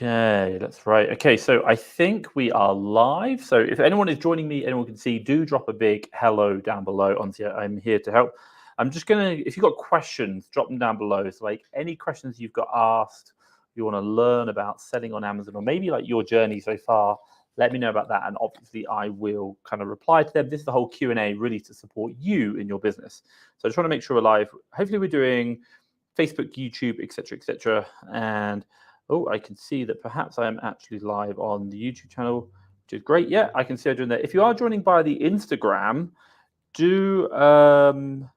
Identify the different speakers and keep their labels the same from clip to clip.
Speaker 1: Okay, that's right. Okay, so I think we are live. So if anyone is joining me, anyone can see, do drop a big hello down below. Honestly, I'm here to help. I'm just gonna, if you've got questions, drop them down below. So like any questions you've got asked, you want to learn about selling on Amazon, or maybe like your journey so far, let me know about that. And obviously I will kind of reply to them. This is the whole Q&A really to support you in your business. So I just want to make sure we're live. Hopefully we're doing Facebook, YouTube, etc., etc. And oh, I can see that perhaps I am actually live on the YouTube channel, which is great. Yeah, I can see I'm doing that. If you are joining by the Instagram, you're gonna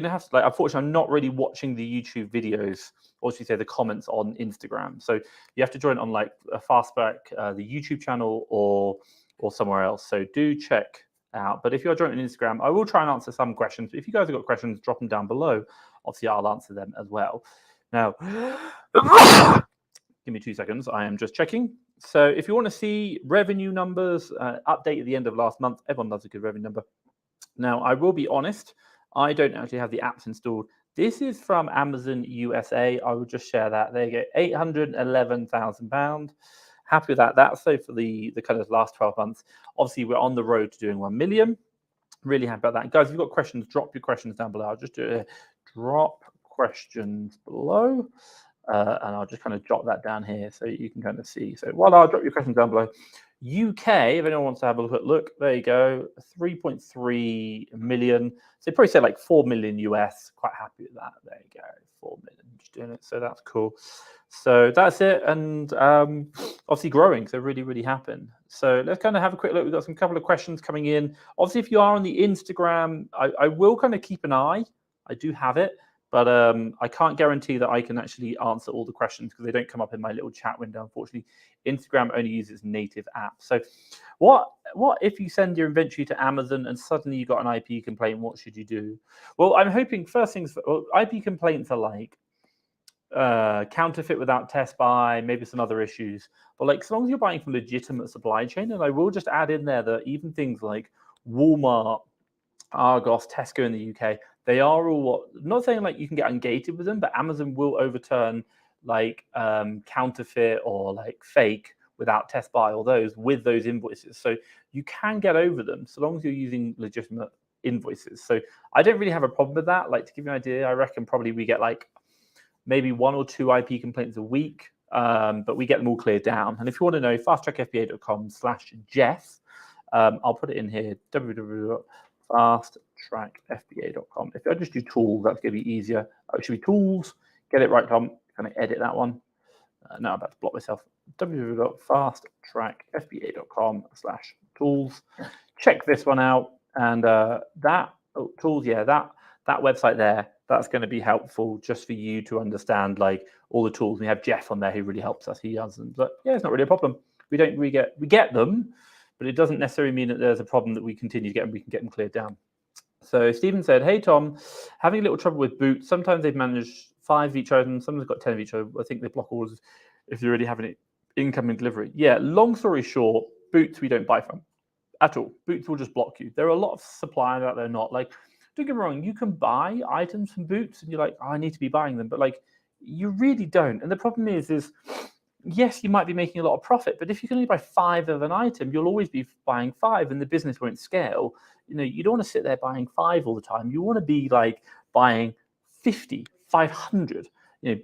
Speaker 1: have to, like, unfortunately, I'm not really watching the YouTube videos, or should you say the comments on Instagram. So you have to join on like a Fastback, the YouTube channel, or somewhere else. So do check out. But if you're joining on Instagram, I will try and answer some questions. But if you guys have got questions, drop them down below. Obviously, I'll answer them as well. Now, give me 2 seconds. I am just checking. So if you want to see revenue numbers, update at the end of last month, everyone loves a good revenue number. Now, I will be honest, I don't actually have the apps installed. This is from Amazon USA. I will just share that. There you go, £811,000. Happy with that. That's so for the kind of last 12 months. Obviously, we're on the road to doing 1 million. Really happy about that. Guys, if you've got questions, drop your questions down below. I'll just do a drop questions below. And I'll just kind of jot that down here so you can kind of see. So while I'll drop your questions down below, UK, if anyone wants to have a look, there you go, 3.3 million. So probably say like 4 million US. Quite happy with that. There you go, 4 million. Just doing it. So that's cool. So that's it. And obviously growing. So really, really happy. So let's kind of have a quick look. We've got some couple of questions coming in. Obviously, if you are on the Instagram, I will kind of keep an eye. I do have it. But I can't guarantee that I can actually answer all the questions because they don't come up in my little chat window. Unfortunately, Instagram only uses native app. So what if you send your inventory to Amazon and suddenly you got an IP complaint? What should you do? Well, I'm hoping first things, IP complaints are like counterfeit without test buy, maybe some other issues. But like as long as you're buying from legitimate supply chain, and I will just add in there that even things like Walmart, Argos, Tesco in the UK, they are all not saying like you can get ungated with them, but Amazon will overturn like counterfeit or like fake without test buy or those with those invoices. So you can get over them so long as you're using legitimate invoices. So I don't really have a problem with that. Like to give you an idea, I reckon probably we get like maybe 1 or 2 IP complaints a week, but we get them all cleared down. And if you want to know, fasttrackfba.com/Jeff, I'll put it in here, www.fasttrackfba.com. If I just do tools, that's going to be easier. It should be tools. Get it right, Tom. Kind of edit that one. Now I'm about to block myself. www.fasttrackfba.com/tools. Check this one out. And tools, yeah, that website there, that's going to be helpful just for you to understand like all the tools. We have Jeff on there who really helps us. He does them. But yeah, it's not really a problem. We get them, but it doesn't necessarily mean that there's a problem that we continue to get and we can get them cleared down. So Stephen said, hey, Tom, having a little trouble with boots. Sometimes they've managed 5 of each item. Sometimes they've got 10 of each item. I think they block orders if you're already having it incoming delivery. Yeah, long story short, boots we don't buy from at all. Boots will just block you. There are a lot of suppliers out there not like, don't get me wrong, you can buy items from Boots and you're like, oh, I need to be buying them. But like, you really don't. And the problem is yes, you might be making a lot of profit, but if you can only buy 5 of an item, you'll always be buying 5 and the business won't scale. You know, you don't want to sit there buying 5 all the time. You want to be like buying 50, 500, you know,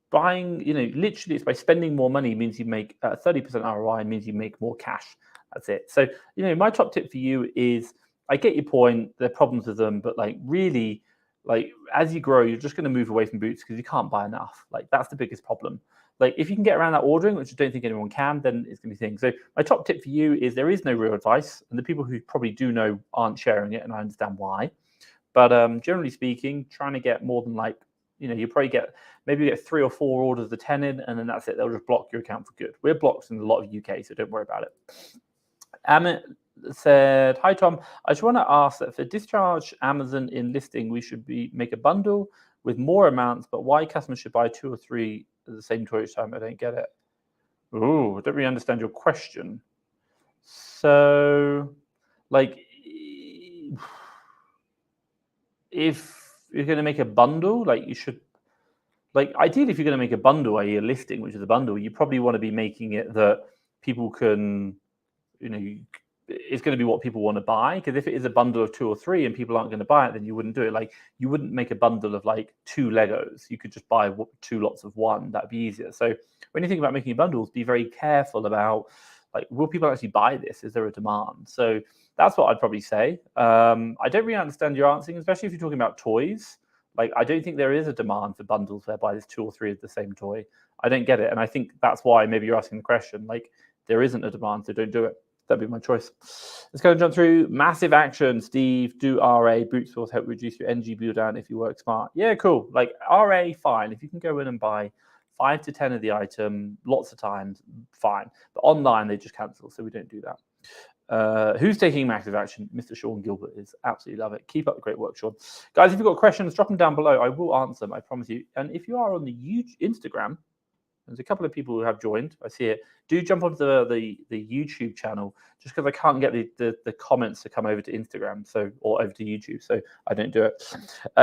Speaker 1: buying, you know, literally it's by spending more money means you make 30% ROI means you make more cash. That's it. So, you know, my top tip for you is, I get your point, there are problems with them, but like really, like as you grow, you're just going to move away from Boots because you can't buy enough. Like that's the biggest problem. Like if you can get around that ordering, which I don't think anyone can, then it's going to be things. So my top tip for you is there is no real advice, and the people who probably do know aren't sharing it, and I understand why. But generally speaking, trying to get more than like, you know, you probably get 3 or 4 orders of 10 in, and then that's it. They'll just block your account for good. We're blocked in a lot of UK, so don't worry about it. Amit said, hi, Tom. I just want to ask that for discharge Amazon in listing, we should make a bundle with more amounts, but why customers should buy 2 or 3 at the same toy each time? I don't get it. Oh, I don't really understand your question. So, like, if you're going to make a bundle, like you should, like ideally, if you're going to make a bundle, i.e. a listing, which is a bundle, you probably want to be making it that people can, it's going to be what people want to buy. Because if it is a bundle of 2 or 3 and people aren't going to buy it, then you wouldn't do it. Like you wouldn't make a bundle of like 2 Legos. You could just buy 2 lots of 1. That'd be easier. So when you think about making bundles, be very careful about like, will people actually buy this? Is there a demand? So that's what I'd probably say. I don't really understand your answering, especially if you're talking about toys. Like, I don't think there is a demand for bundles whereby there's 2 or 3 of the same toy. I don't get it. And I think that's why maybe you're asking the question. Like, there isn't a demand, so don't do it. That'd be my choice. Let's go and jump through. Massive action, Steve. Do RA. Brute force help reduce your NG bill down if you work smart. Yeah, cool. Like, RA, fine. If you can go in and buy 5 to 10 of the item lots of times, fine. But online, they just cancel, so we don't do that. Who's taking massive action? Mr. Sean Gilbert is. Absolutely love it. Keep up the great work, Sean. Guys, if you've got questions, drop them down below. I will answer them, I promise you. And if you are on the Instagram, there's a couple of people who have joined. I see it. Do jump onto the YouTube channel, just because I can't get the comments to come over to Instagram, or over to YouTube, so I don't do it.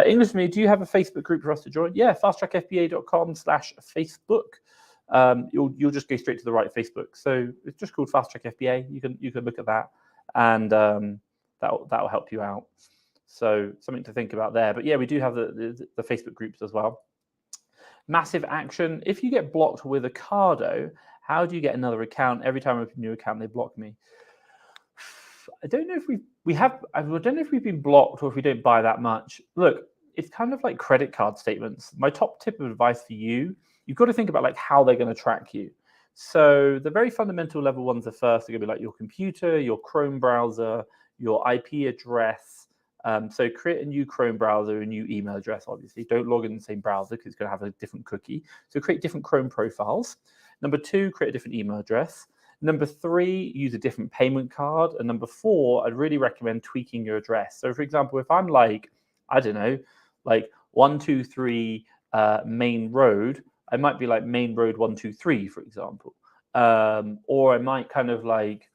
Speaker 1: English to me, do you have a Facebook group for us to join? Yeah, fasttrackfba.com/Facebook. You'll just go straight to the right Facebook. So it's just called Fast Track FBA. You can look at that, and that'll help you out. So something to think about there. But yeah, we do have the Facebook groups as well. Massive action. If you get blocked with a Cardo, how do you get another account? Every time I open a new account, they block me. I don't know if I don't know if we've been blocked or if we don't buy that much. Look, it's kind of like credit card statements. My top tip of advice for you, you've got to think about like how they're going to track you. So the very fundamental level ones are first are going to be like your computer, your Chrome browser, your IP address. So create a new Chrome browser, a new email address, obviously. Don't log in the same browser because it's going to have a different cookie. So create different Chrome profiles. Number 2, create a different email address. Number 3, use a different payment card. And number 4, I'd really recommend tweaking your address. So for example, if I'm like, I don't know, like 123 Main Road, I might be like Main Road 123, for example. Or I might kind of like,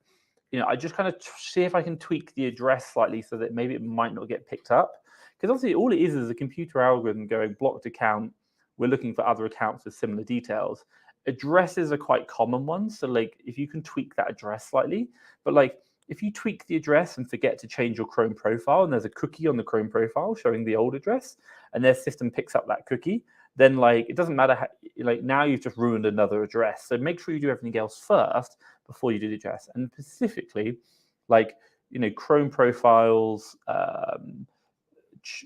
Speaker 1: I just kind of see if I can tweak the address slightly so that maybe it might not get picked up. Because obviously all it is a computer algorithm going blocked account. We're looking for other accounts with similar details. Addresses are quite common ones. So like if you can tweak that address slightly, but like if you tweak the address and forget to change your Chrome profile and there's a cookie on the Chrome profile showing the old address and their system picks up that cookie, then like it doesn't matter how, like now you've just ruined another address. So make sure you do everything else first before you do the address. And specifically, like Chrome profiles,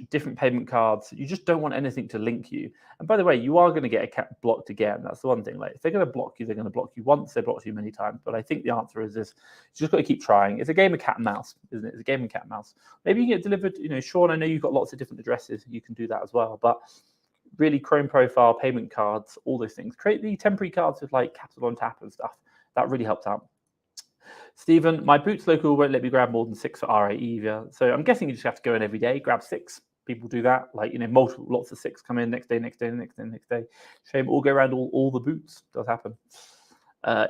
Speaker 1: different payment cards, you just don't want anything to link you. And by the way, you are going to get blocked again. That's the one thing. Like if they're going to block you, they're going to block you once. They blocked you many times. But I think the answer is this: you just got to keep trying. It's a game of cat and mouse, isn't it? It's a game of cat and mouse. Maybe you get delivered. Sean, I know you've got lots of different addresses. You can do that as well. But really, Chrome profile, payment cards, all those things. Create the temporary cards with like capital on tap and stuff. That really helps out. Stephen, my Boots local won't let me grab more than 6 for RA either. So I'm guessing you just have to go in every day, grab 6. People do that, like multiple lots of 6 come in next day, next day, next day, next day. Shame all go around all the boots. Does happen.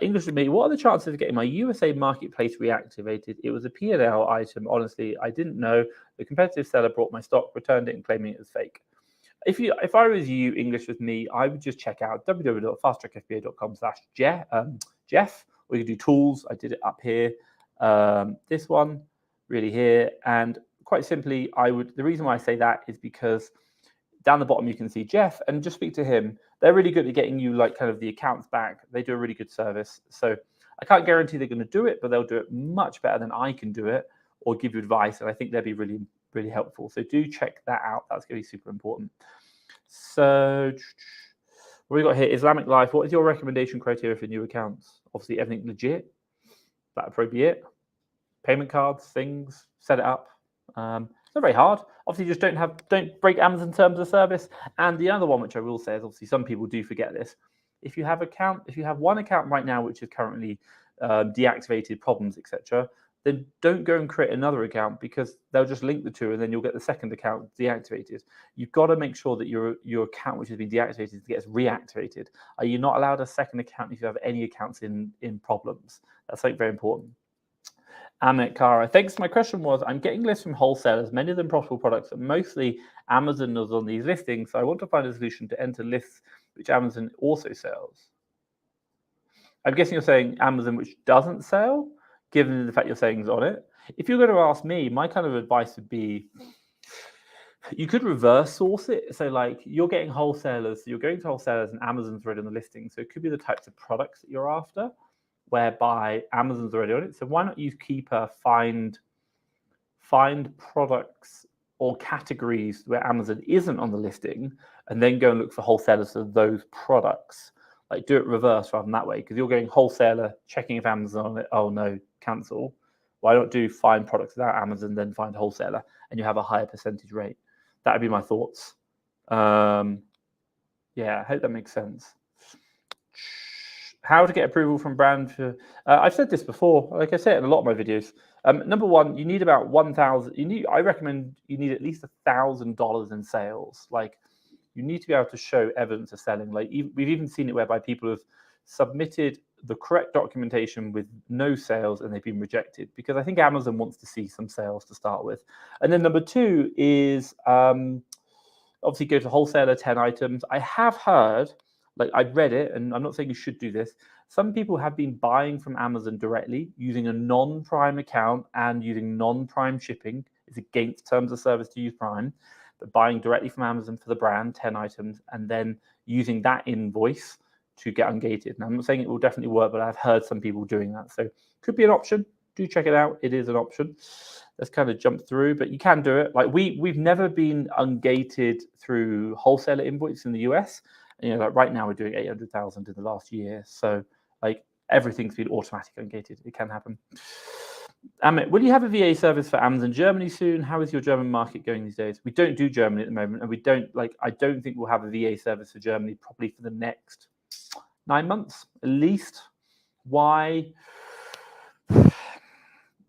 Speaker 1: English with me. What are the chances of getting my USA marketplace reactivated? It was a P&L item. Honestly, I didn't know. The competitive seller brought my stock, returned it, and claiming it as fake. If I was you, English with me, I would just check out www.fasttrackfba.com/Jeff, or you can do tools. I did it up here. This one, really here, and quite simply, the reason why I say that is because down the bottom you can see Jeff, and just speak to him. They're really good at getting you like kind of the accounts back. They do a really good service. So I can't guarantee they're going to do it, but they'll do it much better than I can do it or give you advice. And I think they'll be really, really helpful. So do check that out. That's going to be super important. So what we got here, Islamic Life. What is your recommendation criteria for new accounts? Obviously everything legit. That'd probably be it. Payment cards, things, set it up. It's not very hard. Obviously, just don't break Amazon terms of service. And the other one, which I will say, is obviously some people do forget this. If you have one account right now which is currently deactivated, problems, etc., then don't go and create another account because they'll just link the two, and then you'll get the second account deactivated. You've got to make sure that your account which has been deactivated gets reactivated. Are you not allowed a second account if you have any accounts in problems? That's like very important. Amit Kara, thanks. My question was, I'm getting lists from wholesalers, many of them profitable products, but mostly Amazon is on these listings. So I want to find a solution to enter lists which Amazon also sells. I'm guessing you're saying Amazon which doesn't sell, given the fact you're saying it's on it. If you're going to ask me, my kind of advice would be, you could reverse source it. So like you're getting wholesalers, so you're going to wholesalers and Amazon's already on the listing. So it could be the types of products that you're after, whereby Amazon's already on it. So why not use Keeper, find products or categories where Amazon isn't on the listing, and then go and look for wholesalers for those products. Like do it reverse rather than that way, because you're going wholesaler, checking if Amazon on it, oh no, cancel. Why not do find products without Amazon, then find wholesaler, and you have a higher percentage rate? That would be my thoughts. Yeah, I hope that makes sense. How to get approval from brand for, I've said this before, like I say it in a lot of my videos. Number one, you need about 1,000. I recommend you need at least $1,000 in sales. Like you need to be able to show evidence of selling. Like we've even seen it whereby people have submitted the correct documentation with no sales and they've been rejected, because I think Amazon wants to see some sales to start with. And then number two is obviously go to wholesaler, 10 items. I have heard, like I've read it, and I'm not saying you should do this, some people have been buying from Amazon directly using a non-Prime account and using non-Prime shipping. It's against terms of service to use Prime, but buying directly from Amazon for the brand, 10 items, and then using that invoice to get ungated. Now, I'm not saying it will definitely work, but I've heard some people doing that. So could be an option. Do check it out. It is an option. Let's kind of jump through, but you can do it. Like we've never been ungated through wholesaler invoice in the US. And, you know, like right now we're doing 800,000 in the last year. So like everything's been automatically ungated. It can happen. Amit, will you have a VA service for Amazon Germany soon? How is your German market going these days? We don't do Germany at the moment, and I don't think we'll have a VA service for Germany probably for the next 9 months at least. Why?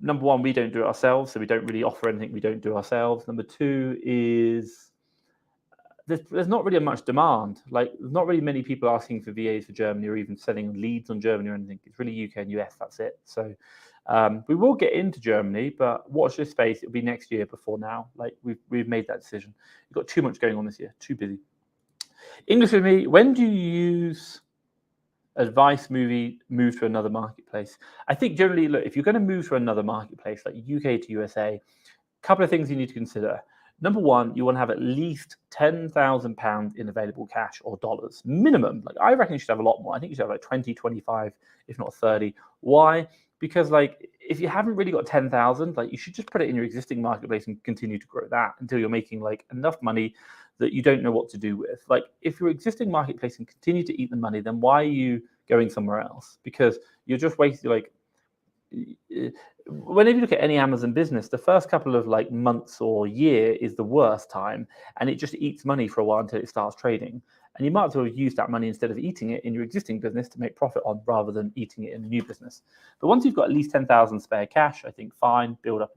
Speaker 1: Number one, we don't do it ourselves, so we don't really offer anything we don't do ourselves. Number two is there's not really much demand. Like there's not really many people asking for VAs for Germany or even selling leads on Germany or anything. It's really UK and US, that's it. So we will get into Germany, but watch this space. It'll be next year before now. Like we've made that decision. We've got too much going on this year, too busy. English with me, when do you use advice move to another marketplace? I think generally, look, if you're going to move to another marketplace like UK to USA, a couple of things you need to consider. Number one, you want to have at least £10,000 in available cash or dollars minimum. Like I reckon you should have a lot more. I think you should have like 20, 25, if not 30. Why? Because like if you haven't really got 10,000, like you should just put it in your existing marketplace and continue to grow that until you're making like enough money that you don't know what to do with. Like if your existing marketplace can continue to eat the money, then why are you going somewhere else? Because you're just wasting, like, whenever you look at any Amazon business, the first couple of like months or year is the worst time, and it just eats money for a while until it starts trading. And you might as well use that money instead of eating it in your existing business to make profit on, rather than eating it in a new business. But once you've got at least 10,000 spare cash, I think fine, build up,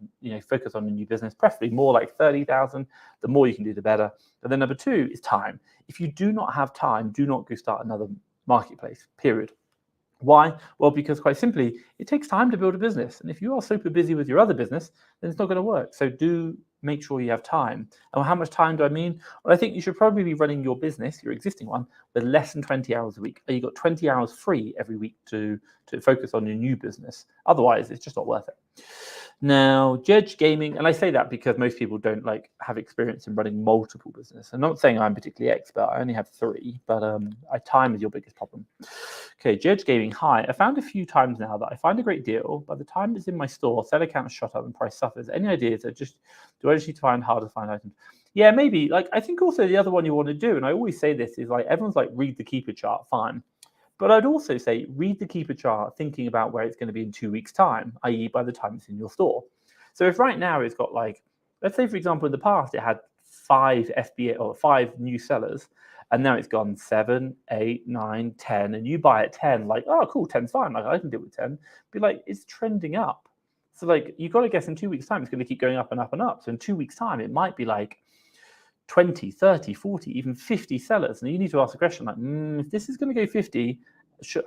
Speaker 1: focus on a new business, preferably more like 30,000. The more you can do, the better. And then number two is time. If you do not have time, do not go start another marketplace, period. Why? Well, because quite simply, it takes time to build a business. And if you are super busy with your other business, then it's not going to work. So do make sure you have time. And how much time do I mean? Well, I think you should probably be running your business, your existing one, with less than 20 hours a week. You've got 20 hours free every week to focus on your new business. Otherwise, it's just not worth it. Now, Judge Gaming, and I say that because most people don't have experience in running multiple businesses. I'm not saying I'm particularly expert. I only have 3, but time is your biggest problem. Okay, Judge Gaming, hi. I found a few times now that I find a great deal. By the time it's in my store, seller count shot up and price suffers. Any ideas? Do I just need to find harder to find items? Yeah, maybe. I think also the other one you want to do, and I always say this, is everyone's read the Keeper chart, fine. But I'd also say read the Keeper chart thinking about where it's going to be in 2 weeks' time, i.e. by the time it's in your store. So if right now it's got let's say for example in the past it had 5 FBA or 5 new sellers, and now it's gone 7, 8, 9, 10, and you buy at 10, oh cool, 10's fine, I can deal with 10. Be it's trending up. So you've got to guess in 2 weeks' time it's going to keep going up and up and up. So in 2 weeks' time it might be 20, 30, 40, even 50 sellers. And you need to ask the question if this is going to go 50,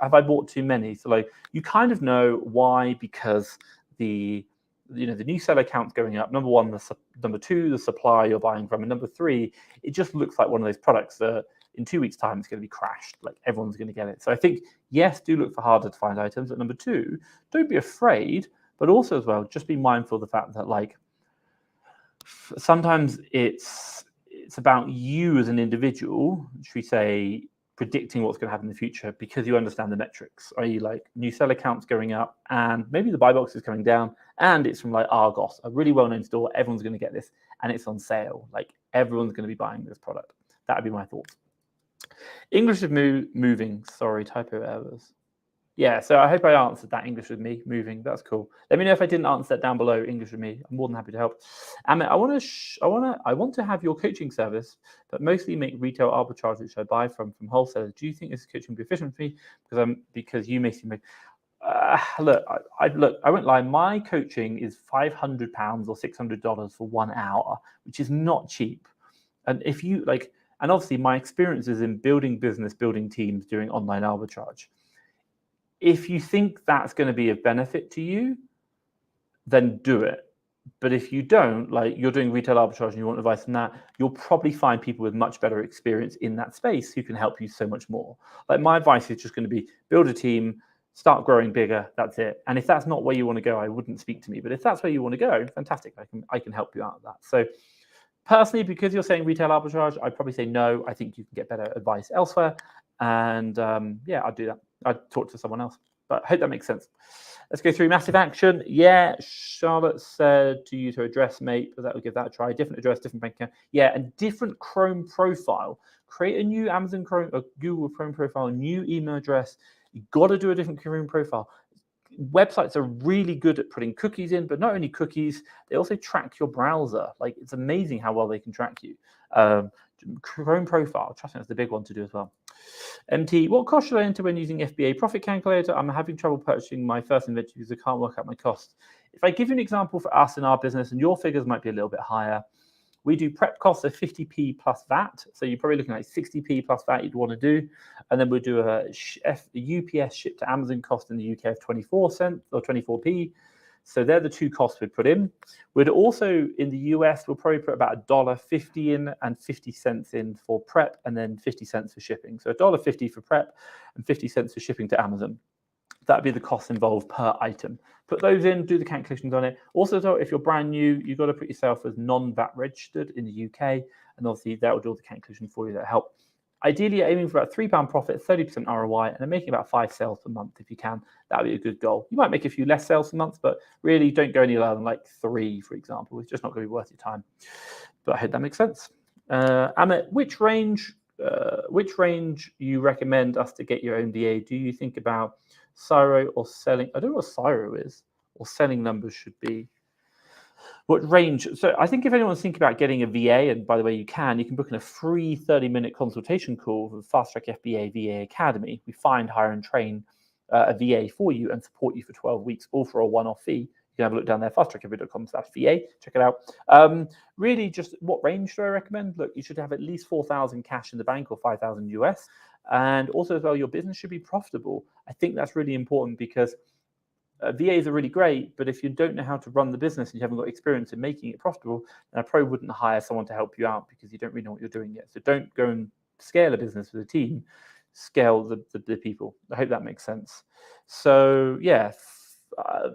Speaker 1: have I bought too many? So you kind of know why, because the the new seller count's going up. Number one, number two, the supply you're buying from, and number three, it just looks like one of those products that in 2 weeks' time it's going to be crashed. Like everyone's going to get it. So I think yes, do look for harder to find items. But number two, don't be afraid, but also as well, just be mindful of the fact that like sometimes it's about you as an individual, should we say, predicting what's going to happen in the future because you understand the metrics, i.e. like new seller counts going up and maybe the buy box is coming down and it's from like Argos, a really well-known store, everyone's going to get this and it's on sale. Like everyone's going to be buying this product. That would be my thoughts. English is moving, sorry, typo errors. Yeah, so I hope I answered that. English with me, moving. That's cool. Let me know if I didn't answer that down below. English with me. I'm more than happy to help. Amit, I want to have your coaching service, but mostly make retail arbitrage, which I buy from wholesalers. Do you think this coaching will be efficient for me? Because you may see me. Look, I won't lie. My coaching is £500 or $600 for 1 hour, which is not cheap. And if you like, and obviously my experience is in building business, building teams, doing online arbitrage. If you think that's going to be of benefit to you, then do it. But if you don't, like you're doing retail arbitrage and you want advice on that, you'll probably find people with much better experience in that space who can help you so much more. Like my advice is just going to be build a team, start growing bigger. That's it. And if that's not where you want to go, I wouldn't speak to me. But if that's where you want to go, fantastic. I can help you out with that. So personally, because you're saying retail arbitrage, I'd probably say no. I think you can get better advice elsewhere. And yeah, I'd do that. I'd talk to someone else, but I hope that makes sense. Let's go through massive action. Yeah, Charlotte said to use her address, mate, but that will give that a try. Different address, different bank account. Yeah, and different Chrome profile. Create a new Amazon Chrome, a Google Chrome profile, new email address. You've got to do a different Chrome profile. Websites are really good at putting cookies in, but not only cookies, they also track your browser. Like it's amazing how well they can track you. Chrome profile, trust me, that's the big one to do as well. MT, what cost should I enter when using FBA profit calculator? I'm having trouble purchasing my first inventory because I can't work out my costs. If I give you an example for us in our business, and your figures might be a little bit higher, we do prep costs of 50p plus VAT. So you're probably looking at 60p plus VAT you'd want to do. And then we'll do a UPS ship to Amazon cost in the UK of 24 cents or 24p. So they're the two costs we'd put in. We'd also, in the US, we'll probably put about $1.50 in and 50 cents in for prep and then 50 cents for shipping. So $1.50 for prep and 50 cents for shipping to Amazon. That'd be the cost involved per item. Put those in, do the calculations on it. Also, though, if you're brand new, you've got to put yourself as non-VAT registered in the UK. And obviously, that will do all the calculations for you that help. Ideally, you're aiming for about £3 profit, 30% ROI, and then making about 5 sales per month if you can. That would be a good goal. You might make a few less sales per month, but really don't go any lower than like 3, for example. It's just not going to be worth your time. But I hope that makes sense. Amit, which range you recommend us to get your own VA? Do you think about Cyro or selling? I don't know what Cyro is, or selling numbers should be. What range? So I think if anyone's thinking about getting a VA, and by the way, you can book in a free 30-minute consultation call with Fast Track FBA VA Academy. We find, hire, and train a VA for you and support you for 12 weeks, all for a one-off fee. You can have a look down there, fasttrackfba.com/VA. Check it out. Really, just what range do I recommend? Look, you should have at least 4,000 cash in the bank or 5,000 US. And also as well, your business should be profitable. I think that's really important because VAs are really great, but if you don't know how to run the business and you haven't got experience in making it profitable, then I probably wouldn't hire someone to help you out because you don't really know what you're doing yet. So don't go and scale a business with a team, scale the people. I hope that makes sense. So yeah,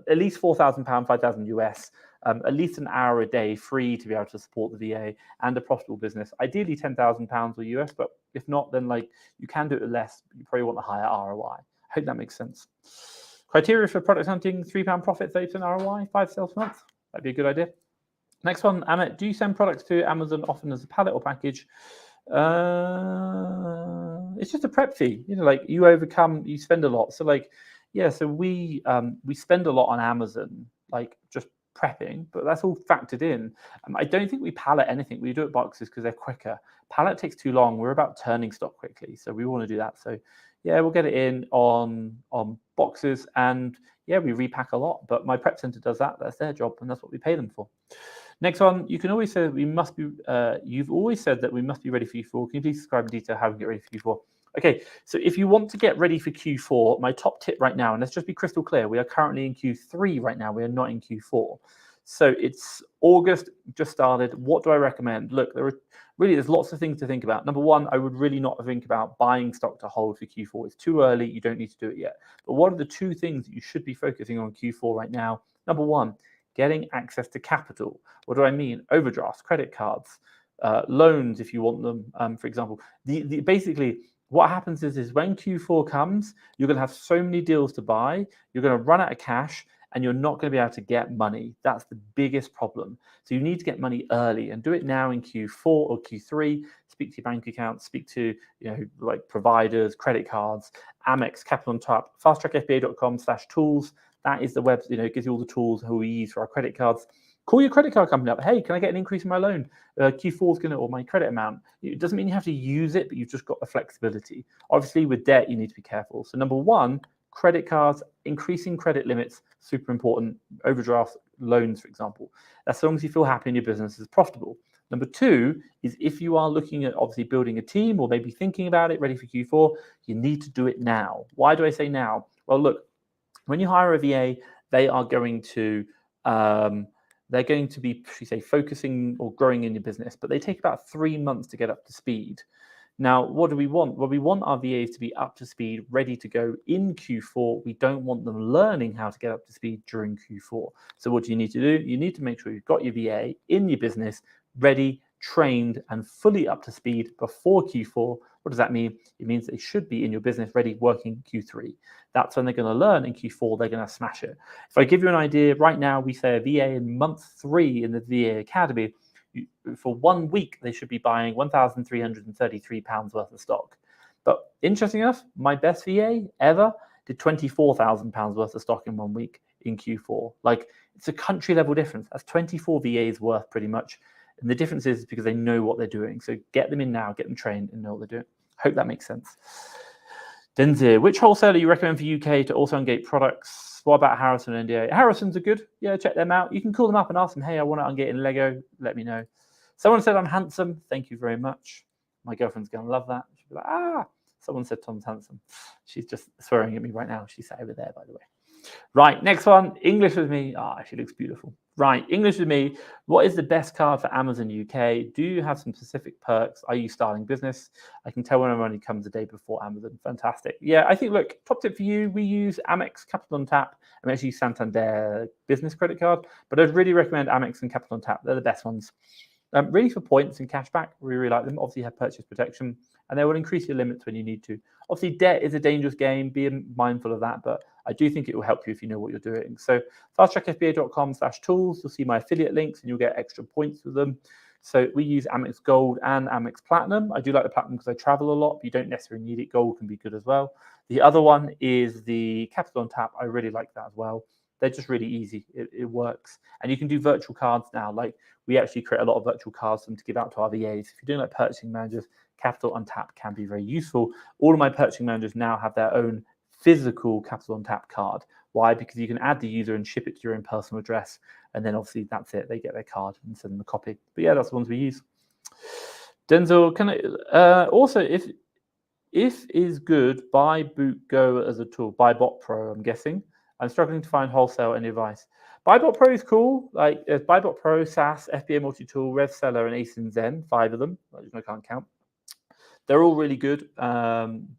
Speaker 1: at least £4,000, 5,000 US, at least an hour a day free to be able to support the VA and a profitable business. Ideally £10,000 or US, but if not, then like you can do it with less. But you probably want a higher ROI. I hope that makes sense. Criteria for product hunting: £3 profit, 30% ROI, 5 sales per month. That'd be a good idea. Next one, Amit, do you send products to Amazon often as a pallet or package? It's just a prep fee. You know, like you spend a lot. So like, yeah, so we spend a lot on Amazon, like just prepping, but that's all factored in. I don't think we pallet anything. We do it boxes because they're quicker. Pallet takes too long. We're about turning stock quickly, so we want to do that. So yeah, we'll get it in on boxes, and yeah, we repack a lot. But my prep center does that. That's their job, and that's what we pay them for. Next one, you can always say that we must be. You've always said that we must be ready for Q4. Can you please describe in detail how we get ready for Q4? Okay, so if you want to get ready for Q4, my top tip right now, and let's just be crystal clear, we are currently in Q3 right now. We are not in Q4. So it's August, just started. What do I recommend? Look, there's lots of things to think about. Number one, I would really not think about buying stock to hold for Q4. It's too early. You don't need to do it yet. But what are the two things that you should be focusing on Q4 right now? Number one, getting access to capital. What do I mean? Overdrafts, credit cards, loans if you want them. For example, basically what happens is when Q4 comes, you're going to have so many deals to buy. You're going to run out of cash, and you're not going to be able to get money. That's the biggest problem. So you need to get money early and do it now in Q4 or Q3. Speak to your bank account, speak to like providers, credit cards, Amex, Capital on Tap, fasttrackfba.com/tools. That is the web, it gives you all the tools who we use for our credit cards. Call your credit card company up. Hey, can I get an increase in my loan? Q4 is going to, or my credit amount. It doesn't mean you have to use it, but you've just got the flexibility. Obviously, with debt, you need to be careful. So number one, credit cards, increasing credit limits, super important. Overdraft loans, for example. As long as you feel happy and your business is profitable. Number two is if you are looking at obviously building a team or maybe thinking about it, ready for Q4, you need to do it now. Why do I say now? Well, look, when you hire a VA, they are going to be, focusing or growing in your business, but they take about 3 months to get up to speed. Now, what do we want? Well, we want our VAs to be up to speed, ready to go in Q4. We don't want them learning how to get up to speed during Q4. So what do you need to do? You need to make sure you've got your VA in your business, ready, trained, and fully up to speed before Q4. What does that mean? It means they should be in your business ready working Q3. That's when they're going to learn in Q4. They're going to smash it. If I give you an idea, right now we say a VA in month 3 in the VA Academy, for 1 week, they should be buying £1,333 worth of stock. But interesting enough, my best VA ever did £24,000 worth of stock in 1 week in Q4. Like, it's a country level difference. That's 24 VAs worth pretty much. And the difference is because they know what they're doing. So get them in now, get them trained and know what they're doing. Hope that makes sense. Denzir, which wholesaler you recommend for UK to also ungate products? What about Harrison and NDA? Harrison's are good. Yeah, check them out. You can call them up and ask them, hey, I want to ungate in Lego. Let me know. Someone said I'm handsome. Thank you very much. My girlfriend's going to love that. She'll be like, ah. Someone said Tom's handsome. She's just swearing at me right now. She's sat over there, by the way. Right, next one. English with me. Ah, she looks beautiful. Right, English with me. What is the best card for Amazon UK? Do you have some specific perks? Are you starting business? I can tell when money comes a day before Amazon. Fantastic. Yeah, I think, look, top tip for you, we use Amex Capital on Tap. I'm actually Santander business credit card, but I'd really recommend Amex and Capital on Tap. They're the best ones. Really for points and cashback, we really like them. Obviously, you have purchase protection, and they will increase your limits when you need to. Obviously, debt is a dangerous game. Be mindful of that, but I do think it will help you if you know what you're doing. So fasttrackfba.com/tools, you'll see my affiliate links, and you'll get extra points with them. So we use Amex Gold and Amex Platinum. I do like the Platinum because I travel a lot, but you don't necessarily need it. Gold can be good as well. The other one is the Capital on Tap. I really like that as well. They're just really easy. It works. And you can do virtual cards now. Like, we actually create a lot of virtual cards for them to give out to our VAs. If you're doing like purchasing managers, Capital on Tap can be very useful. All of my purchasing managers now have their own physical Capital on Tap card. Why? Because you can add the user and ship it to your own personal address. And then obviously that's it. They get their card and send them a copy. But yeah, that's the ones we use. Denzel, can I also, if is good, buy Boot Go as a tool. Buy Bot Pro, I'm guessing. I'm struggling to find wholesale any advice. Buybot Pro is cool. Like, there's Buybot Pro, SAS, FBA Multi-Tool, RevSeller, and Ace and Zen, 5 of them. I can't count. They're all really good.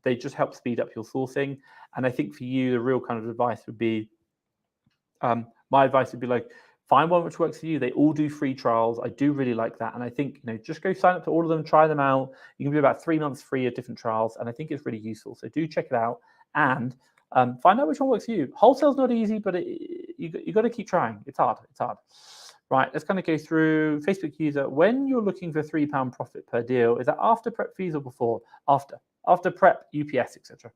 Speaker 1: They just help speed up your sourcing. And I think for you, the real kind of advice would be, my advice would be like, find one which works for you. They all do free trials. I do really like that. And I think, just go sign up to all of them, try them out. You can do about 3 months free of different trials. And I think it's really useful. So do check it out. And find out which one works for you. Wholesale's not easy, but you got to keep trying. It's hard. Right, let's kind of go through Facebook user. When you're looking for £3 profit per deal, is that after prep fees or before? After prep, UPS, etc.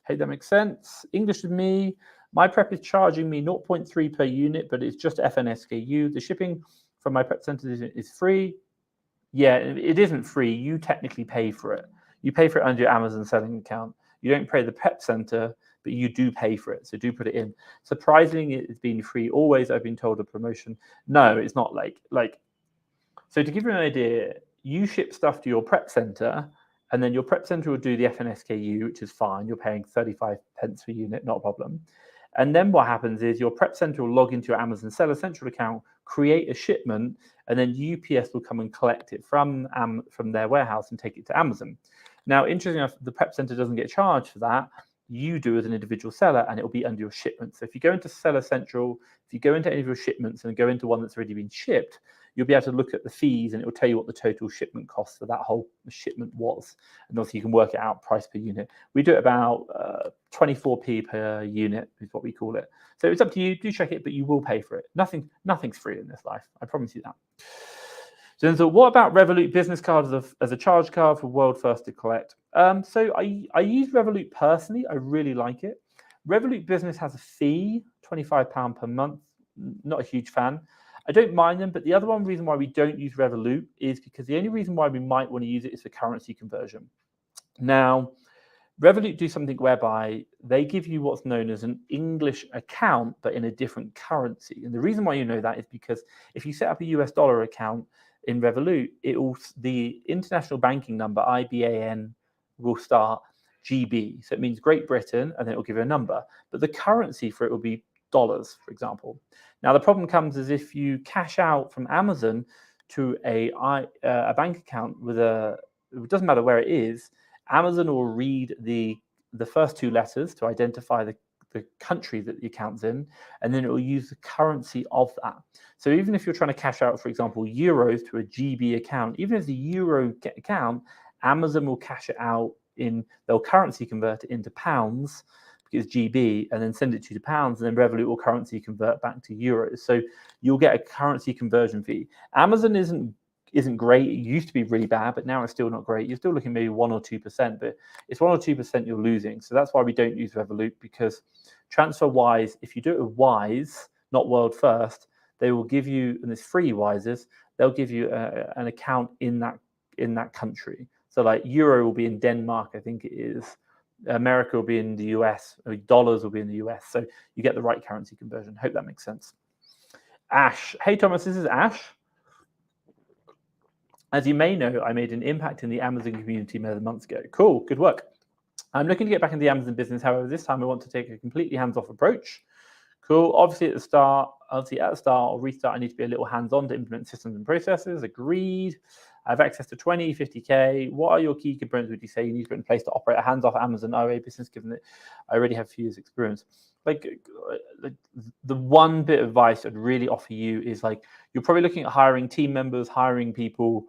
Speaker 1: Hope that makes sense. English with me. My prep is charging me 0.3 per unit, but it's just FN SKU. The shipping from my prep center is free. Yeah, it isn't free. You technically pay for it. You pay for it under your Amazon selling account. You don't pay the prep center, but you do pay for it. So do put it in. Surprisingly, it's been free always. I've been told a promotion. No, it's not like. So to give you an idea, you ship stuff to your prep center, and then your prep center will do the FN SKU, which is fine. You're paying 35 pence per unit, not a problem. And then what happens is your Prep Center will log into your Amazon Seller Central account, create a shipment, and then UPS will come and collect it from their warehouse and take it to Amazon. Now, interestingly enough, the Prep Center doesn't get charged for that. You do as an individual seller, and it will be under your shipment. So if you go into Seller Central, if you go into any of your shipments and go into one that's already been shipped, you'll be able to look at the fees and it will tell you what the total shipment cost for that whole shipment was. And obviously you can work it out price per unit. We do it about 24p per unit is what we call it. So it's up to you, do check it, but you will pay for it. Nothing's free in this life, I promise you that. So what about Revolut business cards as a charge card for World First to collect? So I use Revolut personally, I really like it. Revolut Business has a fee, £25 per month, not a huge fan. I don't mind them, but the other one reason why we don't use Revolut is because the only reason why we might want to use it is for currency conversion. Now, Revolut do something whereby they give you what's known as an English account, but in a different currency. And the reason why you know that is because if you set up a US dollar account in Revolut, the international banking number, IBAN, will start GB. So it means Great Britain, and then it will give you a number. But the currency for it will be dollars, for example. Now, the problem comes is if you cash out from Amazon to a bank account with it doesn't matter where it is, Amazon will read the first two letters to identify the country that the account's in, and then it will use the currency of that. So even if you're trying to cash out, for example, euros to a GB account, even if the euro account, Amazon will cash it out they'll currency convert it into pounds, because GB, and then send it to you to pounds, and then Revolut will currency convert back to euros. So you'll get a currency conversion fee. Amazon isn't great. It used to be really bad, but now it's still not great. You're still looking maybe 1 or 2%, but it's 1 or 2% you're losing. So that's why we don't use Revolut, because TransferWise, if you do it with Wise, not World First, they will give you, and it's free Wises, they'll give you an account in that country. So like euro will be in Denmark, I think it is. America will be in the US, or dollars will be in the US. So you get the right currency conversion. Hope that makes sense. Ash. Hey, Thomas, this is Ash. As you may know, I made an impact in the Amazon community many months ago. Cool, good work. I'm looking to get back into the Amazon business. However, this time I want to take a completely hands-off approach. Cool. Obviously, at the start or restart, I need to be a little hands-on to implement systems and processes. Agreed. I have access to 20, 50K. What are your key components would you say you need to put in place to operate a hands-off Amazon OA business, given that I already have a few years experience? Like the one bit of advice I'd really offer you is like, you're probably looking at hiring team members, hiring people.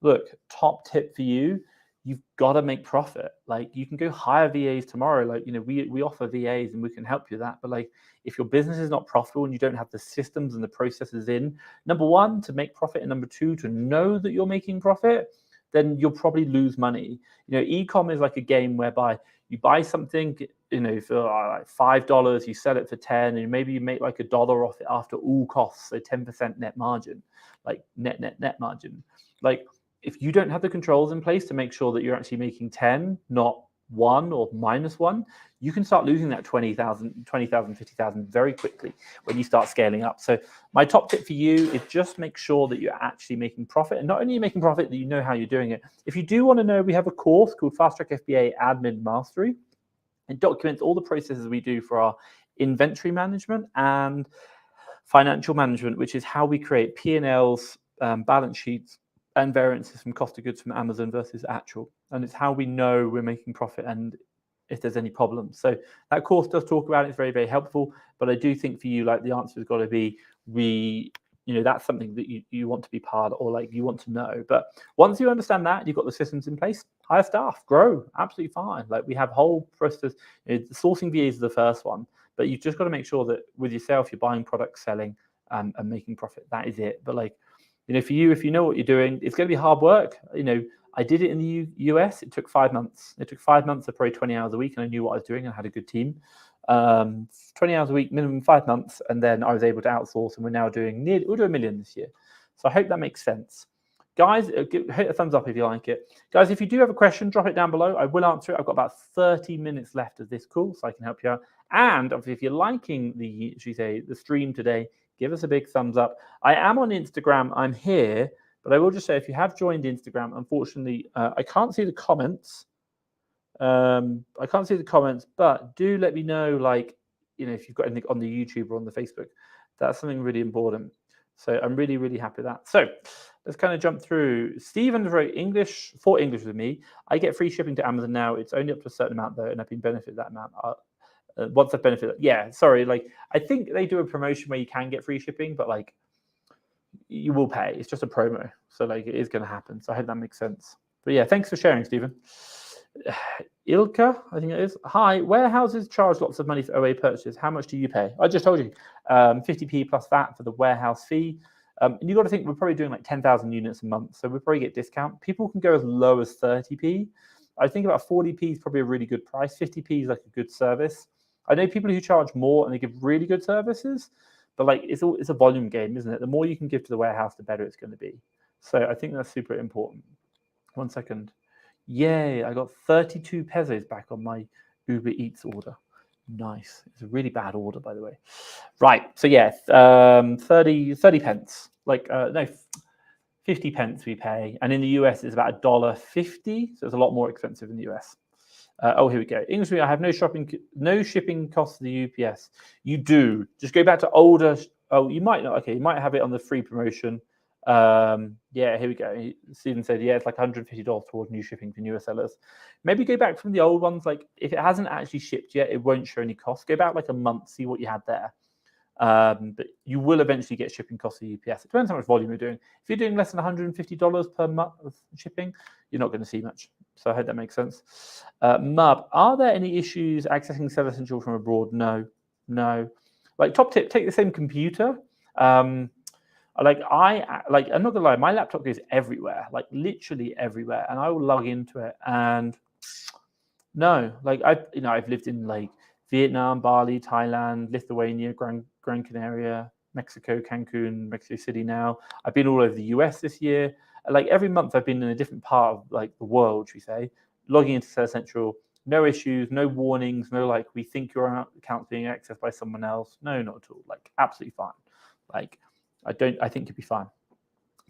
Speaker 1: Look, top tip for you, you've got to make profit. Like, you can go hire VAs tomorrow. Like, we offer VAs and we can help you with that. But like, if your business is not profitable and you don't have the systems and the processes in, number one, to make profit, and number two, to know that you're making profit, then you'll probably lose money. E-com is like a game whereby you buy something, for like $5, you sell it for 10, and maybe you make like $1 off it after all costs, so 10% net margin, like net margin. Like, if you don't have the controls in place to make sure that you're actually making 10, not 1 or -1, you can start losing that 20,000, 50,000 very quickly when you start scaling up. So my top tip for you is just make sure that you're actually making profit, and not only making profit, that you know how you're doing it. If you do want to know, we have a course called Fast Track FBA Admin Mastery. It documents all the processes we do for our inventory management and financial management, which is how we create P&Ls, balance sheets, and variances from cost of goods from Amazon versus actual. And it's how we know we're making profit and if there's any problems. So that course does talk about it. It's very, very helpful. But I do think for you, like, the answer has got to be that's something that you want to be part of, or like you want to know. But once you understand that, you've got the systems in place, hire staff, grow, absolutely fine. Like, we have whole process. Sourcing VAs is the first one, but you've just got to make sure that with yourself, you're buying products, selling, and making profit. That is it. But like, for you, if you know what you're doing, it's going to be hard work. I did it in the US. It took 5 months. It took 5 months of probably 20 hours a week, and I knew what I was doing. I had a good team. 20 hours a week, minimum 5 months, and then I was able to outsource, and we're now doing we'll do $1 million this year. So I hope that makes sense. Guys, hit a thumbs up if you like it. Guys, if you do have a question, drop it down below. I will answer it. I've got about 30 minutes left of this call, so I can help you out. And obviously, if you're liking the stream today, give us a big thumbs up. I am on Instagram. I'm here, but I will just say, if you have joined Instagram, unfortunately, I can't see the comments. But do let me know, like, if you've got anything on the YouTube or on the Facebook, that's something really important. So I'm really, really happy with that. So let's kind of jump through. Stephen wrote English with me. I get free shipping to Amazon now. It's only up to a certain amount though, and I've been benefited that amount. Once I've benefited, sorry. Like I think they do a promotion where you can get free shipping, but like you will pay. It's just a promo, so like it is going to happen. So I hope that makes sense. But yeah, thanks for sharing, Stephen. Ilka, I think it is. Hi, warehouses charge lots of money for OA purchases. How much do you pay? I just told you, 50p plus that for the warehouse fee. And you've got to think we're probably doing like 10,000 units a month, so we'll probably get discount. People can go as low as 30p. I think about 40p is probably a really good price. 50p is like a good service. I know people who charge more and they give really good services, but like it's a volume game, isn't it? The more you can give to the warehouse, the better it's going to be. So I think that's super important. 1 second. Yay, I got 32 pesos back on my Uber Eats order. Nice. It's a really bad order, by the way. Right. So yeah, 30 pence. Like no, 50 pence we pay, and in the US it's about $1.50, so it's a lot more expensive in the US. Oh, here we go. English, I have no shipping costs to the UPS. You do. Just go back to older. Oh, you might not. Okay, you might have it on the free promotion. Yeah, here we go. Stephen said, yeah, it's like $150 towards new shipping for newer sellers. Maybe go back from the old ones. Like if it hasn't actually shipped yet, it won't show any costs. Go back like a month, see what you had there. But you will eventually get shipping costs to UPS. It depends how much volume you're doing. If you're doing less than $150 per month of shipping, you're not going to see much. So I hope that makes sense. Mub, are there any issues accessing Seller Central from abroad? No. Like top tip, take the same computer. I'm not gonna lie, my laptop goes everywhere, like literally everywhere, and I will log into it. And no, like I've lived in like Vietnam, Bali, Thailand, Lithuania, Gran Canaria, Mexico, Cancun, Mexico City. Now I've been all over the US this year. Like every month, I've been in a different part of like the world, should we say? Logging into Seller Central, no issues, no warnings, no like we think your account's being accessed by someone else. No, not at all. Like absolutely fine. Like I think you'll be fine.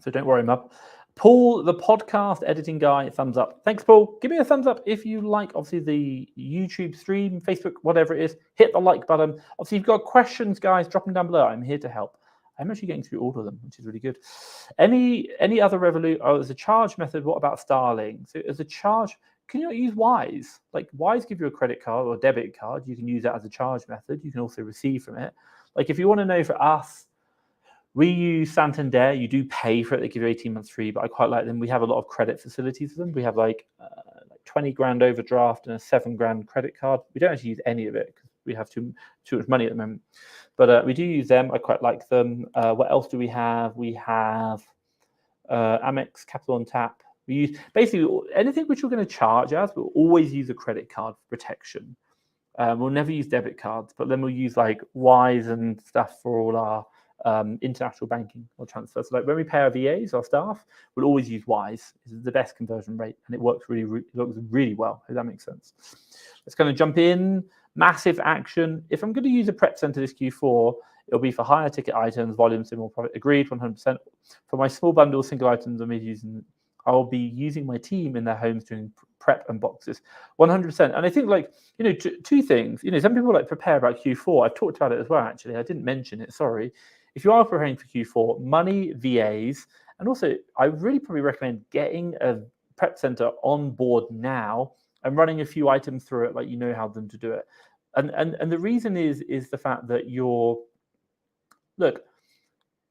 Speaker 1: So don't worry, Mub. Paul, the podcast editing guy, thumbs up. Thanks, Paul. Give me a thumbs up if you like, obviously, the YouTube stream, Facebook, whatever it is. Hit the like button. Obviously, if you've got questions, guys, drop them down below. I'm here to help. I'm actually getting through all of them, which is really good. Any other Revolut? Oh, there's a charge method. What about Starling? So as a charge, can you not use Wise? Like Wise give you a credit card or a debit card. You can use that as a charge method. You can also receive from it. Like if you want to know for us, we use Santander. You do pay for it. They give you 18 months free, but I quite like them. We have a lot of credit facilities for them. We have like 20 grand overdraft and a 7 grand credit card. We don't actually use any of it because we have too much money at the moment. But we do use them. I quite like them. What else do we have? We have Amex Capital on Tap. We use basically anything which we're going to charge us. We'll always use a credit card for protection. We'll never use debit cards, but then we'll use like Wise and stuff for all our international banking or transfers. So like when we pay our VAs, our staff, we'll always use Wise. It's the best conversion rate, and it works really well. If that makes sense. Let's kind of jump in. Massive action. If I'm going to use a prep center this Q4, it'll be for higher ticket items, volume, more profit. Agreed, 100%. For my small bundle, single items, I'll be using my team in their homes doing prep and boxes, 100%. And I think like, two things, some people like prepare about Q4. I've talked about it as well, actually. I didn't mention it, sorry. If you are preparing for Q4, money, VAs, and also I really probably recommend getting a prep center on board now and running a few items through it, like how them to do it. And the reason is the fact that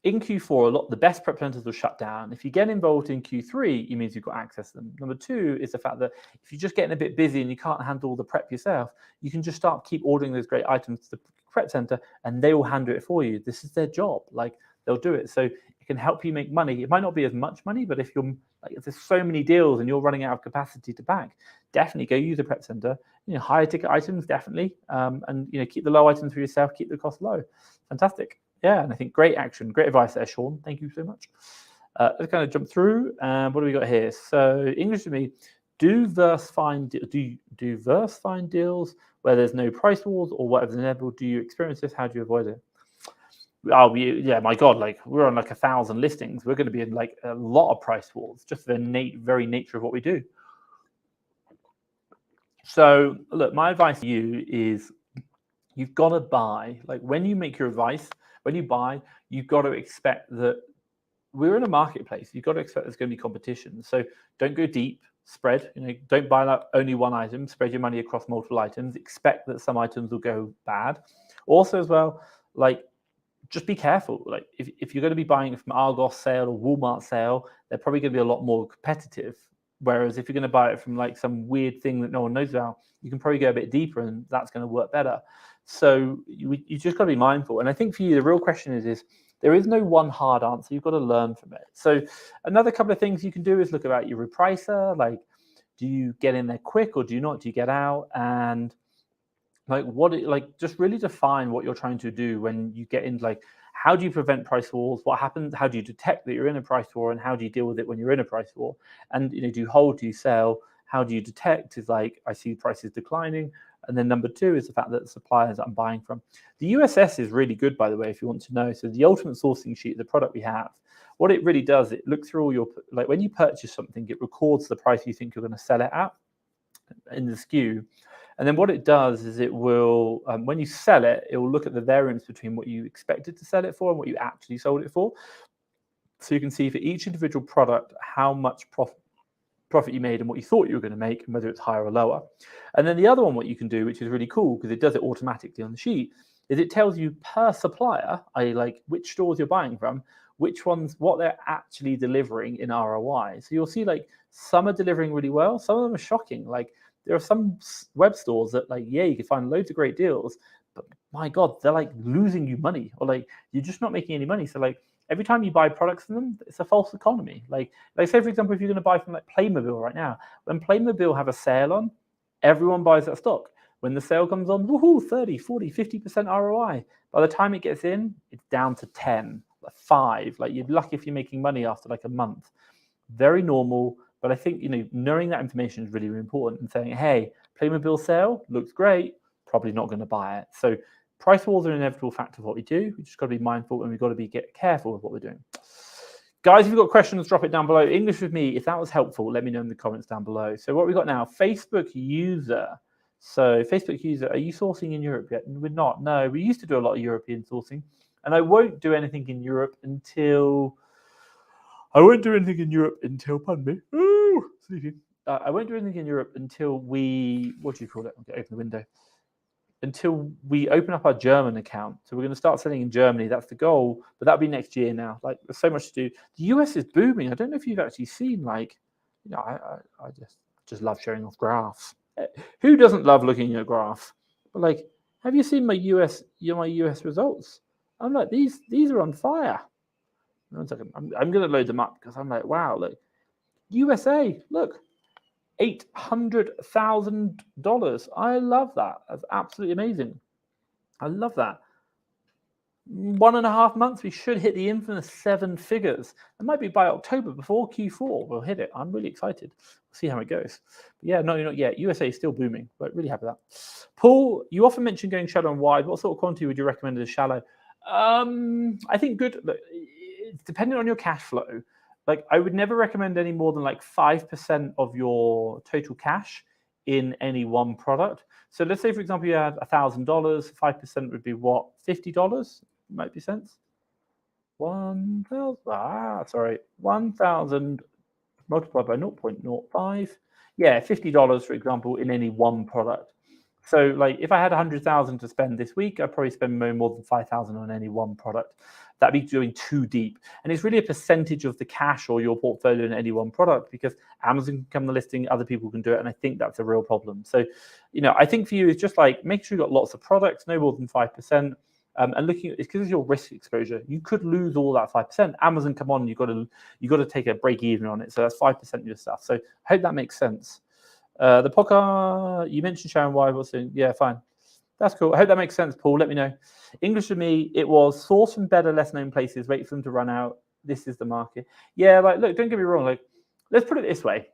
Speaker 1: in Q4, the best prep centers will shut down. If you get involved in Q3, it means you've got access to them. Number two is the fact that if you're just getting a bit busy and you can't handle all the prep yourself, you can just keep ordering those great items to the prep center and they will handle it for you. This is their job. Like they'll do it. So it can help you make money. It might not be as much money, but if there's so many deals and you're running out of capacity to back, definitely go use a prep center. Higher ticket items, definitely. And keep the low items for yourself, keep the cost low. Fantastic. Yeah, and I think great action, great advice there, Sean. Thank you so much. Let's kind of jump through. What do we got here? So English to me, do verse find deals where there's no price wars or whatever's inevitable? Do you experience this? How do you avoid it? Oh, yeah, my God, like we're on like 1,000 listings. We're going to be in like a lot of price wars, just the very nature of what we do. So look, my advice to you is you've got to buy, like when you make your advice, when you buy, you've got to expect that we're in a marketplace. You've got to expect there's going to be competition. So don't go deep, spread, don't buy like only one item, spread your money across multiple items, expect that some items will go bad. Also as well, like just be careful. Like if you're going to be buying it from Argos sale or Walmart sale, they're probably going to be a lot more competitive. Whereas if you're going to buy it from like some weird thing that no one knows about, you can probably go a bit deeper and that's going to work better. So you just got to be mindful. And I think for you, the real question is there is no one hard answer. You've got to learn from it. So another couple of things you can do is look about your repricer. Like, do you get in there quick or do you not? Do you get out? And just really define what you're trying to do when you get in, like, how do you prevent price wars? What happens? How do you detect that you're in a price war, and how do you deal with it when you're in a price war? And do you hold, do you sell? How do you detect? Is like, I see prices declining. And then number two is the fact that the suppliers that I'm buying from. The USS is really good, by the way, if you want to know. So the ultimate sourcing sheet, the product we have, what it really does, it looks through all your, like when you purchase something, it records the price you think you're going to sell it at in the SKU. And then what it does is it will, when you sell it, it will look at the variance between what you expected to sell it for and what you actually sold it for. So you can see for each individual product how much profit you made and what you thought you were going to make, and whether it's higher or lower. And then the other one, what you can do, which is really cool because it does it automatically on the sheet, is it tells you per supplier, i.e. like which stores you're buying from, which ones, what they're actually delivering in ROI. So you'll see like some are delivering really well, some of them are shocking. Like there are some web stores that like, yeah, you can find loads of great deals, but my God, they're like losing you money, or like you're just not making any money. So like every time you buy products from them, it's a false economy. Like say, for example, if you're going to buy from like Playmobil right now, when Playmobil have a sale on, everyone buys that stock. When the sale comes on, woohoo, 30, 40, 50% ROI. By the time it gets in, it's down to 10, 5. Like you're lucky if you're making money after like a month. Very normal. But I think, knowing that information is really, really important, and saying, hey, Playmobil sale looks great, probably not going to buy it. So price wars are an inevitable factor of what we do. We just got to be mindful, and we've got to get careful with what we're doing. Guys, if you've got questions, drop it down below. English with me, if that was helpful, let me know in the comments down below. So what we got now, Facebook user. So Facebook user, are you sourcing in Europe yet? We're not. No, we used to do a lot of European sourcing, and I won't do anything in Europe until... pardon me. Ooh, sleepy. I won't do anything in Europe until we, what do you call it? Okay, open the window. Until we open up our German account. So we're going to start selling in Germany. That's the goal, but that'll be next year now. Like there's so much to do. The US is booming. I don't know if you've actually seen, like, I just love showing off graphs. Who doesn't love looking at a graph? But like, have you seen my US results? I'm like, these are on fire. 1 second. I'm going to load them up because I'm like, wow, look. USA, look, $800,000. I love that. That's absolutely amazing. I love that. 1.5 months, we should hit the infamous 7 figures. It might be by October, before Q4, we'll hit it. I'm really excited. We'll see how it goes. But yeah, no, not yet. USA is still booming, but really happy with that. Paul, you often mention going shallow and wide. What sort of quantity would you recommend as shallow? I think good. It's dependent on your cash flow. Like I would never recommend any more than like 5% of your total cash in any one product. So let's say, for example, you had $1,000. 5% would be what? $50. Might be sense. 1,000. 1,000 multiplied by 0.05. Yeah, $50, for example, in any one product. So like if I had 100,000 to spend this week, I'd probably spend no more than 5,000 on any one product. That'd be doing too deep. And it's really a percentage of the cash or your portfolio in any one product, because Amazon can come the listing, other people can do it. And I think that's a real problem. So, I think for you is just like, make sure you've got lots of products, no more than 5%. And looking at it's because of your risk exposure. You could lose all that 5%. Amazon come on, you've got to take a break even on it. So that's 5% of your stuff. So I hope that makes sense. The podcast, you mentioned Sharon White was saying, yeah, fine. That's cool. I hope that makes sense, Paul. Let me know. English for me, it was source from better, less known places, wait for them to run out. This is the market. Yeah, like, look, don't get me wrong. Like, let's put it this way.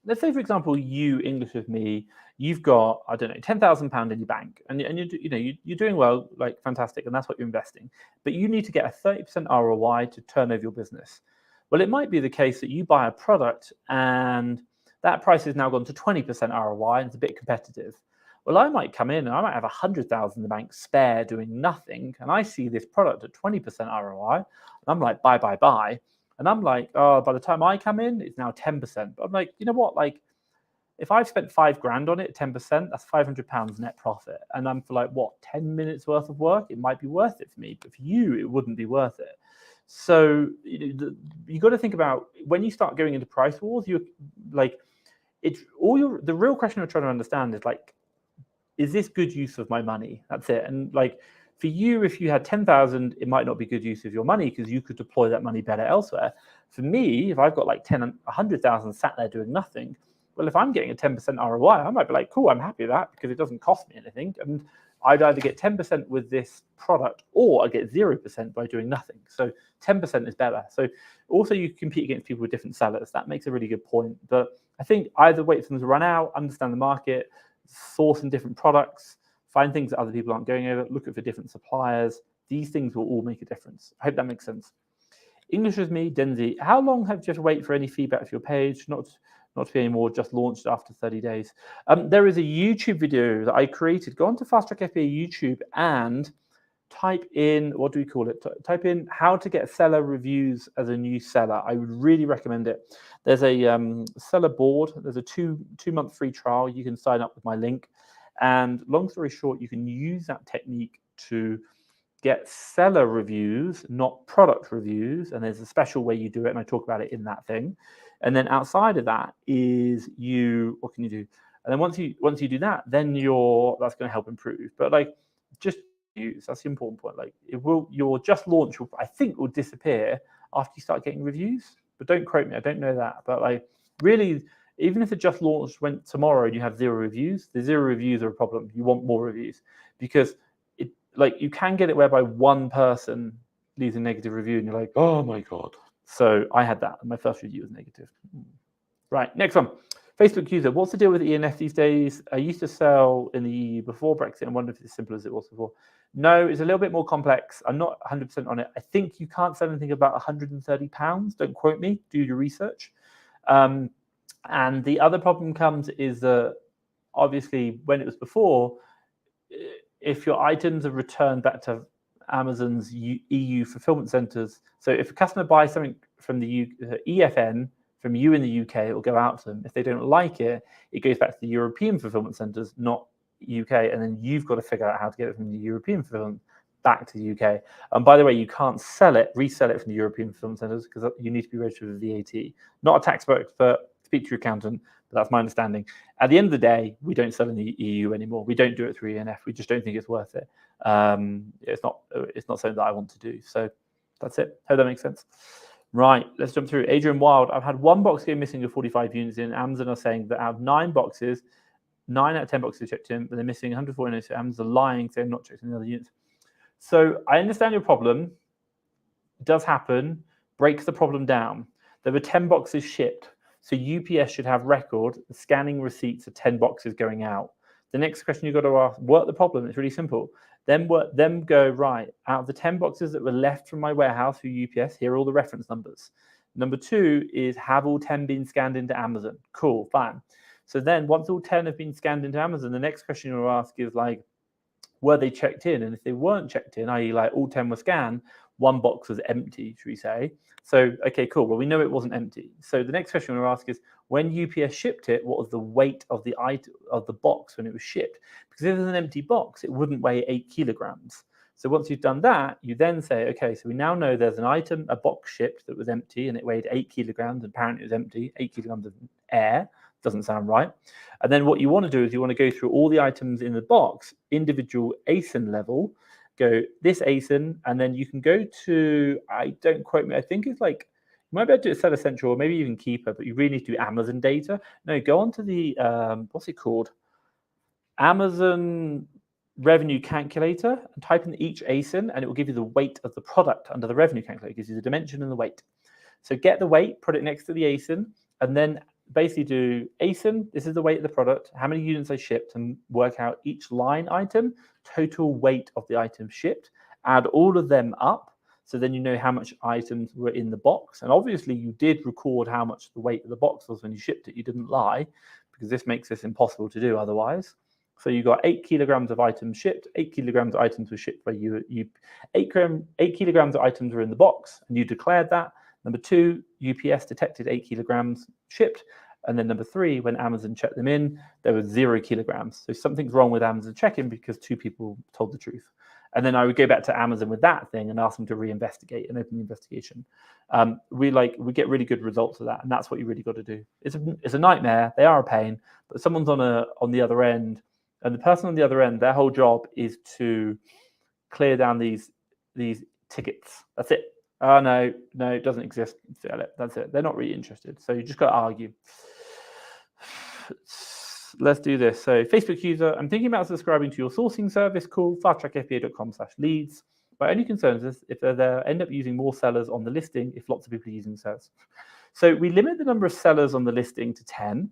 Speaker 1: Let's say, for example, you, English with me, you've got, I don't know, £10,000 in your bank, and you're doing well, like fantastic, and that's what you're investing. But you need to get a 30% ROI to turn over your business. Well, it might be the case that you buy a product and that price has now gone to 20% ROI and it's a bit competitive. Well, I might come in and I might have 100,000 in the bank spare doing nothing, and I see this product at 20% ROI, and I'm like, buy, buy, buy. And I'm like, oh, by the time I come in, it's now 10%. But I'm like, you know what? Like, if I've spent $5,000 on it, 10%, that's £500 net profit. And I'm for like, what, 10 minutes worth of work? It might be worth it for me, but for you, it wouldn't be worth it. So you got to think about when you start going into price wars, you're like, it's all the real question you're trying to understand is like, is this good use of my money? That's it. And like for you, if you had 10,000, it might not be good use of your money because you could deploy that money better elsewhere. For me, if I've got like 100,000 sat there doing nothing, well, if I'm getting a 10% ROI, I might be like, cool, I'm happy with that because it doesn't cost me anything. And I'd either get 10% with this product or I get 0% by doing nothing. So 10% is better. So also you compete against people with different sellers. That makes a really good point. But I think either wait for them to run out, understand the market, source in different products, find things that other people aren't going over, look at for different suppliers. These things will all make a difference. I hope that makes sense. English with me, Denzi. How long have you to wait for any feedback for your page? Not to be anymore, just launched after 30 days. There is a YouTube video that I created. Go on to Fast Track FBA YouTube and type in, what do we call it? Type in how to get seller reviews as a new seller. I would really recommend it. There's a seller board. There's a two-month free trial. You can sign up with my link. And long story short, you can use that technique to get seller reviews, not product reviews. And there's a special way you do it, and I talk about it in that thing. And then outside of that is what can you do? And then once you do that, then that's going to help improve. But like just use, that's the important point. Like your just launch will, I think, will disappear after you start getting reviews. But don't quote me, I don't know that. But like really, even if the just launch went tomorrow and you have 0 reviews, the 0 reviews are a problem. You want more reviews because you can get it whereby one person leaves a negative review and you're like, oh my God. So I had that. My first review was negative. Right, next one. Facebook user, what's the deal with ENF these days? I used to sell in the EU before Brexit and wonder if it's as simple as it was before. No, it's a little bit more complex. I'm not 100% on it. I think you can't sell anything about £130. Don't quote me. Do your research. And the other problem comes is that obviously when it was before, if your items are returned back to Amazon's EU fulfillment centers, so if a customer buys something from the EFN from you in the UK, it will go out to them. If they don't like it, it goes back to the European fulfillment centers, not UK, and then you've got to figure out how to get it from the European fulfillment back to the UK. And by the way, you can't resell it from the European fulfillment centers because you need to be registered with VAT. Not a tax expert, speak to your accountant, but that's my understanding. At the end of the day, we don't sell in the EU anymore. We don't do it through ENF. We just don't think it's worth it. It's not something that I want to do. So that's it. Hope that makes sense. Right, let's jump through. Adrian Wild, I've had one box go missing of 45 units in. Amazon are saying that out of 9 boxes, 9 out of 10 boxes are checked in, but they're missing 140 units. So Amazon are lying, saying not checked in the other units. So I understand your problem. It does happen. Break the problem down. There were 10 boxes shipped. So UPS should have record scanning receipts of 10 boxes going out. The next question you've got to ask, work the problem. It's really simple. Then go, right, out of the 10 boxes that were left from my warehouse through UPS, here are all the reference numbers. Number 2 is, have all 10 been scanned into Amazon? Cool, fine. So then once all 10 have been scanned into Amazon, the next question you'll ask is like, were they checked in? And if they weren't checked in, i.e. like all 10 were scanned, 1 box was empty, should we say? So, okay, cool. Well, we know it wasn't empty. So the next question we'll ask is, when UPS shipped it, what was the weight of the box when it was shipped? Because if it was an empty box, it wouldn't weigh 8 kilograms. So once you've done that, you then say, okay, so we now know there's a box shipped that was empty and it weighed 8 kilograms. And apparently it was empty, 8 kilograms of air. Doesn't sound right. And then what you want to do is you want to go through all the items in the box, individual ASIN level, go this ASIN, and then you can go to, don't quote me, I think it's like, you might be able to do Seller Central or maybe even Keeper, but you really need to do Amazon data. No, go on to the, what's it called? Amazon revenue calculator and type in each ASIN and it will give you the weight of the product under the revenue calculator. It gives you the dimension and the weight. So get the weight, put it next to the ASIN, and then basically do ASIN, this is the weight of the product, how many units I shipped, and work out each line item, total weight of the item shipped, add all of them up, so then you know how much items were in the box. And obviously you did record how much the weight of the box was when you shipped it. You didn't lie, because this makes this impossible to do otherwise. So you got 8 kilograms of items shipped, 8 kilograms of items were shipped by you. 8 kilograms of items were in the box, and you declared that. Number 2, UPS detected 8 kilograms shipped. And then number 3, when Amazon checked them in, there was 0 kilograms. So something's wrong with Amazon check-in because 2 people told the truth. And then I would go back to Amazon with that thing and ask them to reinvestigate and open the investigation. We get really good results of that, and that's what you really got to do. It's a nightmare. They are a pain, but someone's on the other end, and the person on the other end, their whole job is to clear down these tickets. That's it. Oh no, it doesn't exist. That's it. They're not really interested. So you just got to argue. Let's do this. So Facebook user, I'm thinking about subscribing to your sourcing service called fasttrackfba.com/leads. My only concern is if they end up using more sellers on the listing if lots of people are using the service. So we limit the number of sellers on the listing to 10.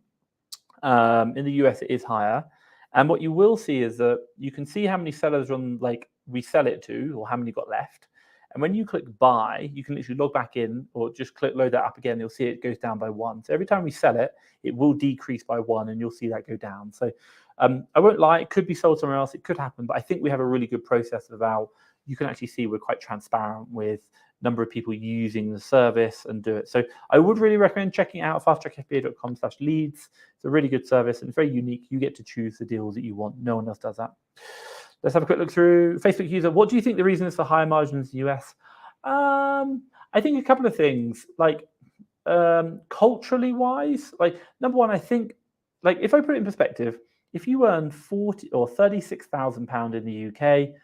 Speaker 1: In the US, it is higher. And what you will see is that you can see how many sellers we sell it to, or how many got left. And when you click buy, you can literally log back in or just load that up again. You'll see it goes down by 1. So every time we sell it, it will decrease by 1 and you'll see that go down. So I won't lie, it could be sold somewhere else. It could happen, but I think we have a really good process of how you can actually see we're quite transparent with number of people using the service and do it. So I would really recommend checking out fasttrackfba.com/leads. It's a really good service and it's very unique. You get to choose the deals that you want. No one else does that. Let's have a quick look through Facebook user. What do you think the reason is for higher margins in the US? I think a couple of things. Culturally wise, number one, I think, if I put it in perspective, if you earn 40 or 36,000 pound in the UK,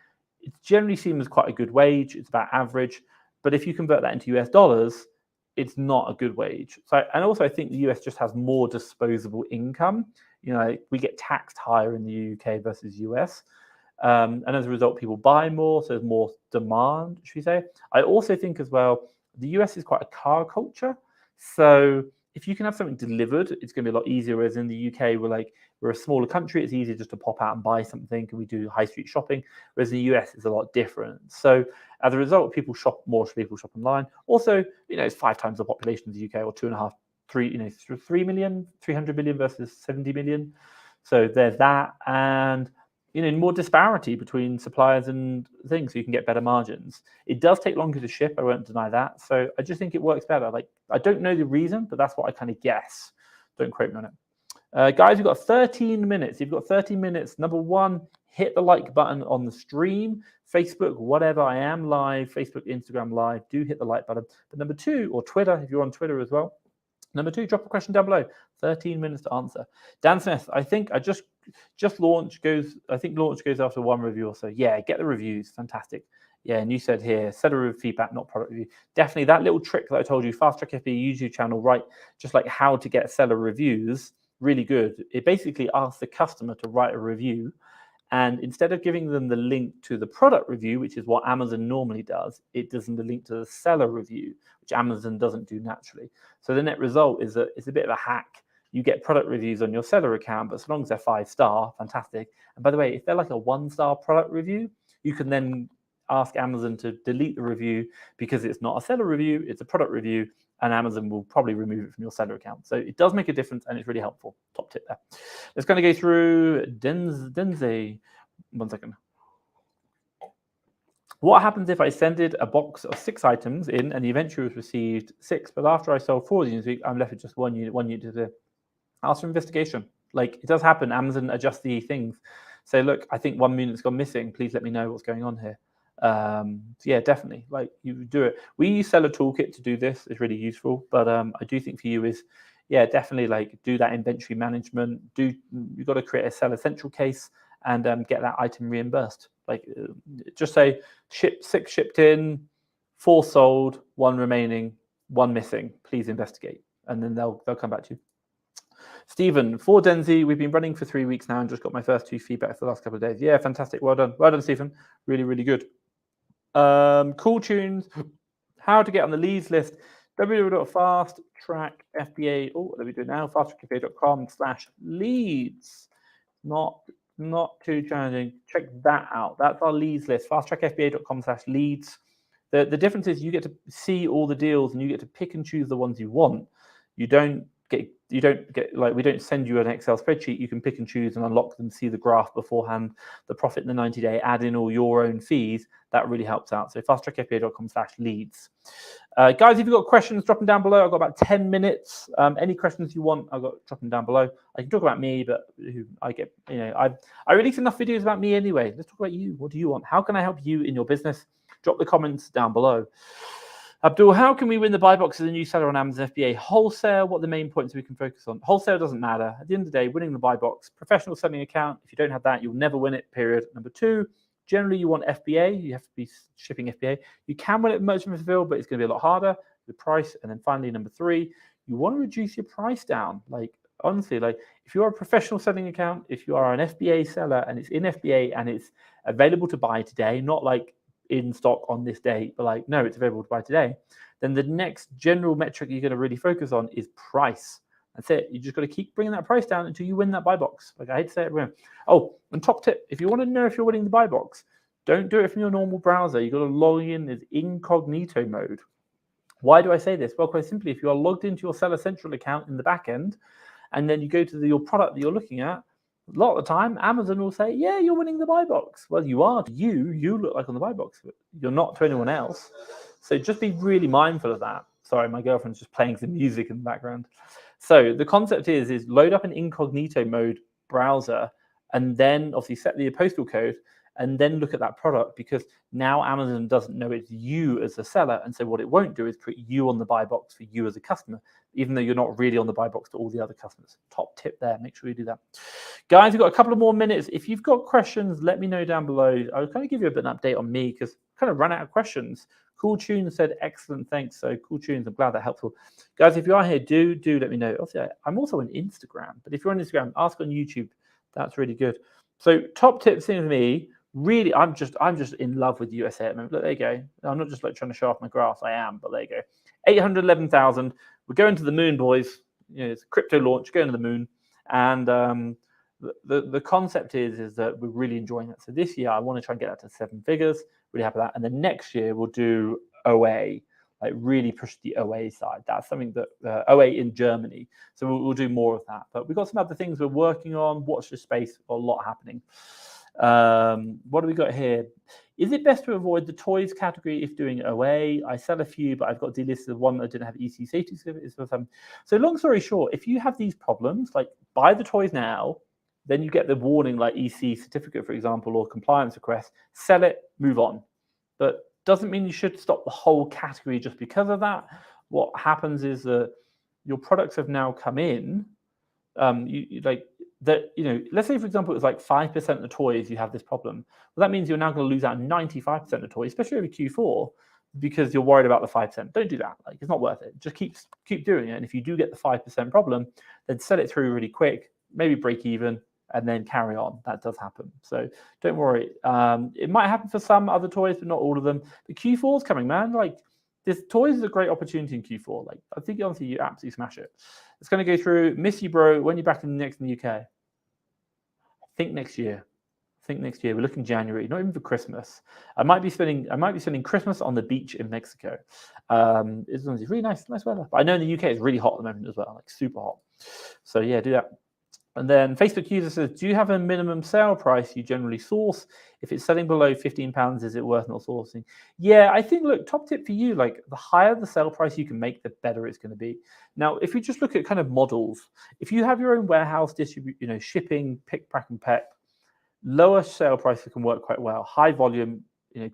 Speaker 1: it's generally seen as quite a good wage. It's about average. But if you convert that into US dollars, it's not a good wage. So, and also I think the US just has more disposable income. We get taxed higher in the UK versus US. And as a result, people buy more, so there's more demand, should we say. I also think as well, the US is quite a car culture. So if you can have something delivered, it's going to be a lot easier. Whereas in the UK, we're a smaller country. It's easier just to pop out and buy something, and we do high street shopping. Whereas in the US, it's a lot different. So as a result, people shop online. Also, it's 5 times the population of the UK, or 2.5, 3, 3 million, 300 million versus 70 million. So there's that. And more disparity between suppliers and things, so you can get better margins. It does take longer to ship, I won't deny that. So I just think it works better. I don't know the reason, but that's what I kind of guess. Don't quote me on it. Guys, we've got 13 minutes. You've got 13 minutes. Number 1, hit the like button on the stream. Facebook, whatever, I am live. Facebook, Instagram live. Do hit the like button. But number 2, or Twitter, if you're on Twitter as well. Number 2, drop a question down below. 13 minutes to answer. Dan Smith, I think I just launch goes after 1 review or so. Yeah, get the reviews. Fantastic. Yeah, and you said here, seller feedback, not product review. Definitely that little trick that I told you, Fast Track FBA YouTube channel, right? Just like how to get seller reviews, really good. It basically asks the customer to write a review. And instead of giving them the link to the product review, which is what Amazon normally does, it does them the link to the seller review, which Amazon doesn't do naturally. So the net result is that it's a bit of a hack. You get product reviews on your seller account, but so long as they're 5-star, fantastic. And by the way, if they're like a 1-star product review, you can then ask Amazon to delete the review because it's not a seller review, it's a product review, and Amazon will probably remove it from your seller account. So it does make a difference, and it's really helpful. Top tip there. Let's kind of go through Denze. 1 second. What happens if I sended a box of 6 items in and the eventually was received 6, but after I sold 4 units a week, I'm left with just 1 unit to do? Ask for investigation. It does happen. Amazon adjusts the things. Say, look, I think 1 unit's gone missing. Please let me know what's going on here. So yeah, definitely. You do it. We use Seller Toolkit to do this. It's really useful. But I do think for you is, yeah, definitely do that inventory management. You've got to create a Seller Central case and get that item reimbursed. Just say 6 shipped in, 4 sold, 1 remaining, 1 missing. Please investigate, and then they'll come back to you. Stephen, for Denzi, we've been running for 3 weeks now and just got my first 2 feedback for the last couple of days. Yeah, fantastic. Well done, Stephen. Really, really good. Cool tunes. How to get on the leads list. www.fasttrackfba. Oh, what are we doing now? fasttrackfba.com/leads. Not too challenging. Check that out. That's our leads list. fasttrackfba.com/leads. The difference is you get to see all the deals and you get to pick and choose the ones you want. You don't get you don't get we don't send you an Excel spreadsheet. You can pick and choose and unlock them, see the graph beforehand, the profit in the 90-day, add in all your own fees. That really helps out. So fasttrackfba.com/leads. Guys, if you've got questions, drop them down below. I've got about 10 minutes. Any questions you want, I've got drop them down below. I can talk about me, but I release enough videos about me anyway. Let's talk about you. What do you want? How can I help you in your business? Drop the comments down below. Abdul, how can we win the buy box as a new seller on Amazon FBA? Wholesale, what are the main points we can focus on? Wholesale doesn't matter. At the end of the day, winning the buy box, professional selling account, if you don't have that, you'll never win it, period. Number two, generally you want FBA. You have to be shipping FBA. You can win it with merchant fulfill, but it's going to be a lot harder, the price. And then finally, number three, you want to reduce your price down. Like, honestly, like if you're a professional selling account, if you are an FBA seller and it's in FBA and it's available to buy today, not like in stock on this date, but like, no, it's available to buy today, then the next general metric you're going to really focus on is price. That's it. You just got to keep bringing that price down until you win that buy box. Like I hate to say it, everyone. Oh, and top tip, if you want to know if you're winning the buy box, don't do it from your normal browser. You've got to log in as incognito mode. Why do I say this? Well, quite simply, if you are logged into your Seller Central account in the back end, and then you go to your product that you're looking at, a lot of the time, Amazon will say, yeah, you're winning the buy box. Well, you are to you. You look like on the buy box, but you're not to anyone else. So just be really mindful of that. Sorry, my girlfriend's just playing some music in the background. So the concept is load up an incognito mode browser and then obviously set the postal code and then look at that product, because now Amazon doesn't know it's you as a seller. And so what it won't do is put you on the buy box for you as a customer, even though you're not really on the buy box to all the other customers. Top tip there, make sure you do that. Guys, we've got a couple of more minutes. If you've got questions, let me know down below. I'll kind of give you a bit of an update on me because I kind of run out of questions. Cool Tunes said, excellent, thanks. So Cool Tunes, I'm glad that helpful. Guys, if you are here, do let me know. Obviously, I'm also on Instagram, but if you're on Instagram, ask on YouTube. That's really good. So top tip thing for me, really, I'm just in love with USA at the moment. Look, there you go. I'm not just like trying to show off my graphs. I am, but there you go. 811,000. We're going to the moon, boys. You know, it's a crypto launch, going to the moon. And the concept is that we're really enjoying it. So this year, I want to try and get that to 7 figures. Really happy with that. And then next year, we'll do OA, like really push the OA side. That's something that OA in Germany. So we'll do more of that. But we've got some other things we're working on. Watch this space. A lot happening. What do we got here? Is it best to avoid the toys category if doing OA? I sell a few, but I've got delisted one that didn't have EC safety certificate. So long story short, if you have these problems, like buy the toys now, then you get the warning like EC certificate, for example, or compliance request, sell it, move on. But doesn't mean you should stop the whole category just because of that. What happens is that your products have now come in, let's say, for example, it was like 5% of the toys you have this problem. Well, that means you're now going to lose out 95% of toys, especially over Q4, because you're worried about the 5%. Don't do that. Like, it's not worth it. Just keep doing it. And if you do get the 5% problem, then sell it through really quick, maybe break even, and then carry on. That does happen. So don't worry. It might happen for some other toys, but not all of them. The Q4 is coming, man. Like, this toys is a great opportunity in Q4. Like, I think honestly, you absolutely smash it. It's going to go through. Miss you, bro. When you're back in the UK? I think next year. We're looking January, not even for Christmas. I might be spending Christmas on the beach in Mexico. It's really nice weather. But I know in the UK it's really hot at the moment as well, like super hot. So yeah, do that. And then Facebook user says, do you have a minimum sale price you generally source? If it's selling below £15, is it worth not sourcing? Yeah, I think, look, top tip for you, like the higher the sale price you can make, the better it's going to be. Now, if you just look at kind of models, if you have your own warehouse, shipping, pick, pack, and pep, lower sale prices can work quite well. High volume,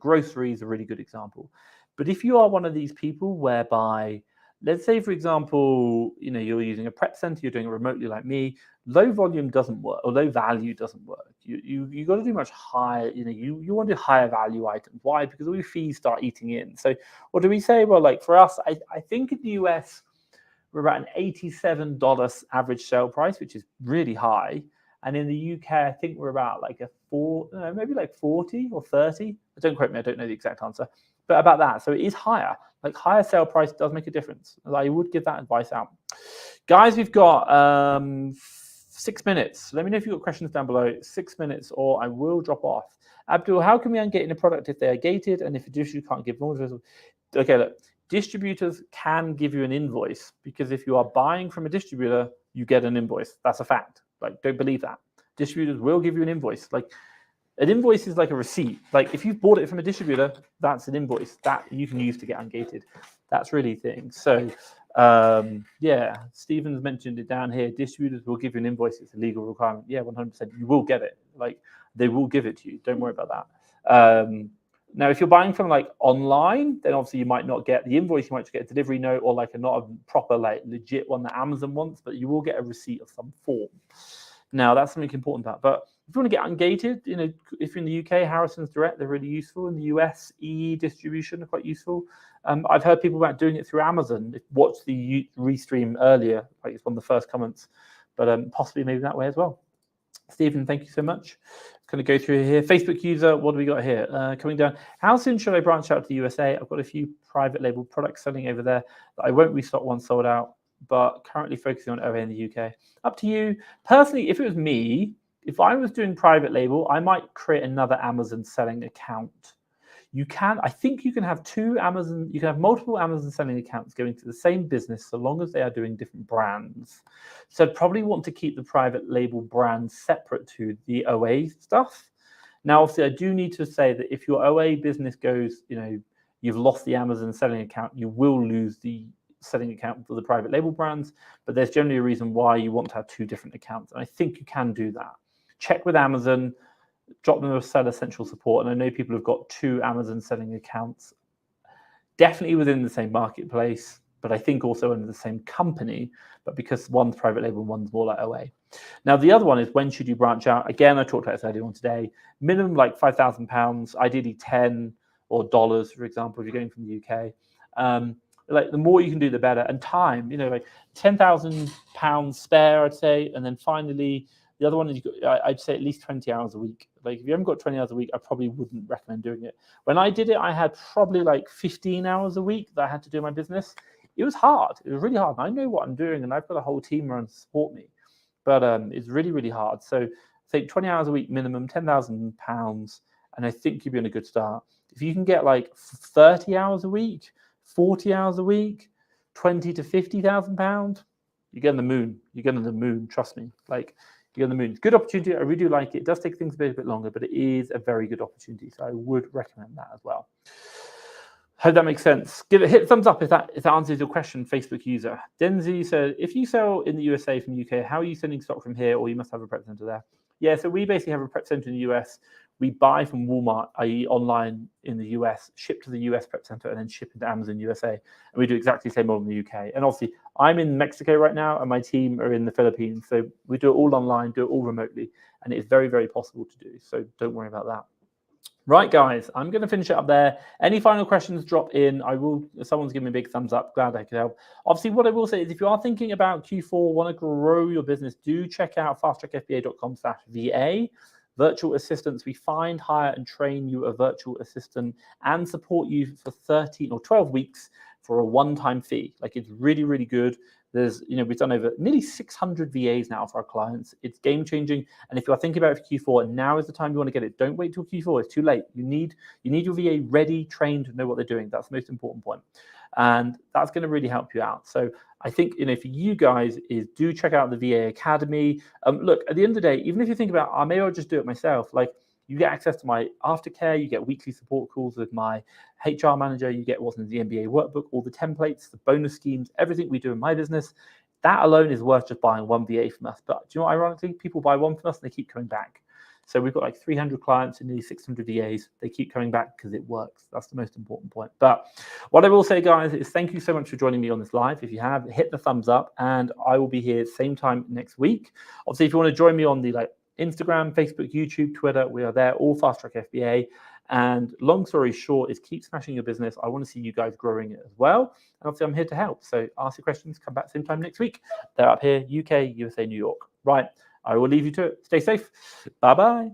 Speaker 1: groceries is a really good example. But if you are one of these people whereby, let's say, for example, you're using a prep center, you're doing it remotely like me, low volume doesn't work, or low value doesn't work. You got to do much higher, you want to do higher value items. Why? Because all your fees start eating in. So what do we say? Well, like for us, I think in the US, we're about an $87 average sale price, which is really high. And in the UK, I think we're about like maybe like 40 or 30. Don't quote me, I don't know the exact answer, but about that. So it is higher. Like higher sale price does make a difference. I would give that advice out. Guys, we've got 6 minutes. Let me know if you've got questions down below. 6 minutes or I will drop off. Abdul, how can we ungate in a product if they are gated and if a distributor can't give orders? Okay, look, distributors can give you an invoice because if you are buying from a distributor, you get an invoice. That's a fact. Like, don't believe that. Distributors will give you an invoice. Like, an invoice is like a receipt. Like, if you've bought it from a distributor, that's an invoice that you can use to get ungated. That's really the thing. So, yeah, Stephen's mentioned it down here. Distributors will give you an invoice. It's a legal requirement. Yeah, 100%. You will get it. Like, they will give it to you. Don't worry about that. Now, if you're buying from like online, then obviously you might not get the invoice. You might just get a delivery note or like not a proper, like legit one that Amazon wants, but you will get a receipt of some form. Now, that's something important about. But if you want to get ungated, you know, if you're in the UK, Harrison's Direct, they're really useful. In the US, Distribution are quite useful. I've heard people about doing it through Amazon. Watched the restream earlier, like it's one of the first comments, but possibly maybe that way as well. Stephen, thank you so much. Going to go through here. Facebook user, what do we got here? Coming down. How soon should I branch out to the USA? I've got a few private label products selling over there that I won't restock once sold out, but currently focusing on OA in the UK. Up to you. Personally, if it was me, if I was doing private label, I might create another Amazon selling account. You can, I think you can have multiple Amazon selling accounts going to the same business so long as they are doing different brands. So I'd probably want to keep the private label brand separate to the OA stuff. Now, obviously, I do need to say that if your OA business goes, you know, you've lost the Amazon selling account, you will lose the selling account for the private label brands, but there's generally a reason why you want to have two different accounts. And I think you can do that. Check with Amazon. Drop them a seller central support. And I know people have got two Amazon selling accounts, definitely within the same marketplace, but I think also under the same company, but because one's private label and one's more like OA. Now, the other one is when should you branch out? Again, I talked about this earlier on today. Minimum like £5,000, ideally 10 or dollars, for example, if you're going from the UK. Like the more you can do, the better. And time, you know, like £10,000 spare, I'd say. And then finally, the other one is I'd say at least 20 hours a week. Like if you haven't got 20 hours a week, I probably wouldn't recommend doing it. When I did it, I had probably like 15 hours a week that I had to do my business. It was hard. It was really hard. And I know what I'm doing, and I've got a whole team around to support me. But it's really, really hard. So I think 20 hours a week minimum, £10,000, and I think you'd be on a good start. If you can get like 30 hours a week, 40 hours a week, 20 to £50,000, you're getting the moon. You're getting the moon. Trust me. Like, you're on the moon. It's a good opportunity. I really do like it. It does take things a bit longer, but it is a very good opportunity. So I would recommend that as well. Hope that makes sense. Hit a thumbs up if that answers your question, Facebook user. Denzi said, if you sell in the USA from the UK, how are you sending stock from here, or you must have a prep center there? Yeah, so we basically have a prep center in the US. We buy from Walmart, i.e. online in the US, ship to the US prep center, and then ship into Amazon USA. And we do exactly the same model in the UK. And obviously, I'm in Mexico right now, and my team are in the Philippines. So we do it all online, do it all remotely, and it's very, very possible to do. So don't worry about that. Right, guys, I'm going to finish it up there. Any final questions, drop in. Someone's giving me a big thumbs up. Glad I could help. Obviously, what I will say is if you are thinking about Q4, want to grow your business, do check out fasttrackfba.com/VA. Virtual assistants. We find, hire, and train you a virtual assistant and support you for 13 or 12 weeks for a one-time fee. Like, it's really, really good. There's, you know, we've done over nearly 600 VAs now for our clients. It's game changing. And if you are thinking about it for Q4, now is the time you want to get it. Don't wait till Q4. It's too late. You need your VA ready, trained, to know what they're doing. That's the most important point. And that's going to really help you out. So I think, you know, for you guys is do check out the VA Academy. Look, at the end of the day, even if you think about, maybe I'll just do it myself. Like, you get access to my aftercare, you get weekly support calls with my HR manager, you get what's in the MBA workbook, all the templates, the bonus schemes, everything we do in my business. That alone is worth just buying one VA from us. But do you know what, ironically, people buy one from us and they keep coming back. So we've got like 300 clients and nearly 600 VAs. They keep coming back because it works. That's the most important point. But what I will say, guys, is thank you so much for joining me on this live. If you have, hit the thumbs up, and I will be here same time next week. Obviously, if you want to join me on the Instagram, Facebook, YouTube, Twitter, we are there, all Fast Track FBA. And long story short is keep smashing your business. I want to see you guys growing it as well. And obviously, I'm here to help. So ask your questions, come back same time next week. They're up here, UK, USA, New York. Right. I will leave you to it. Stay safe. Bye-bye.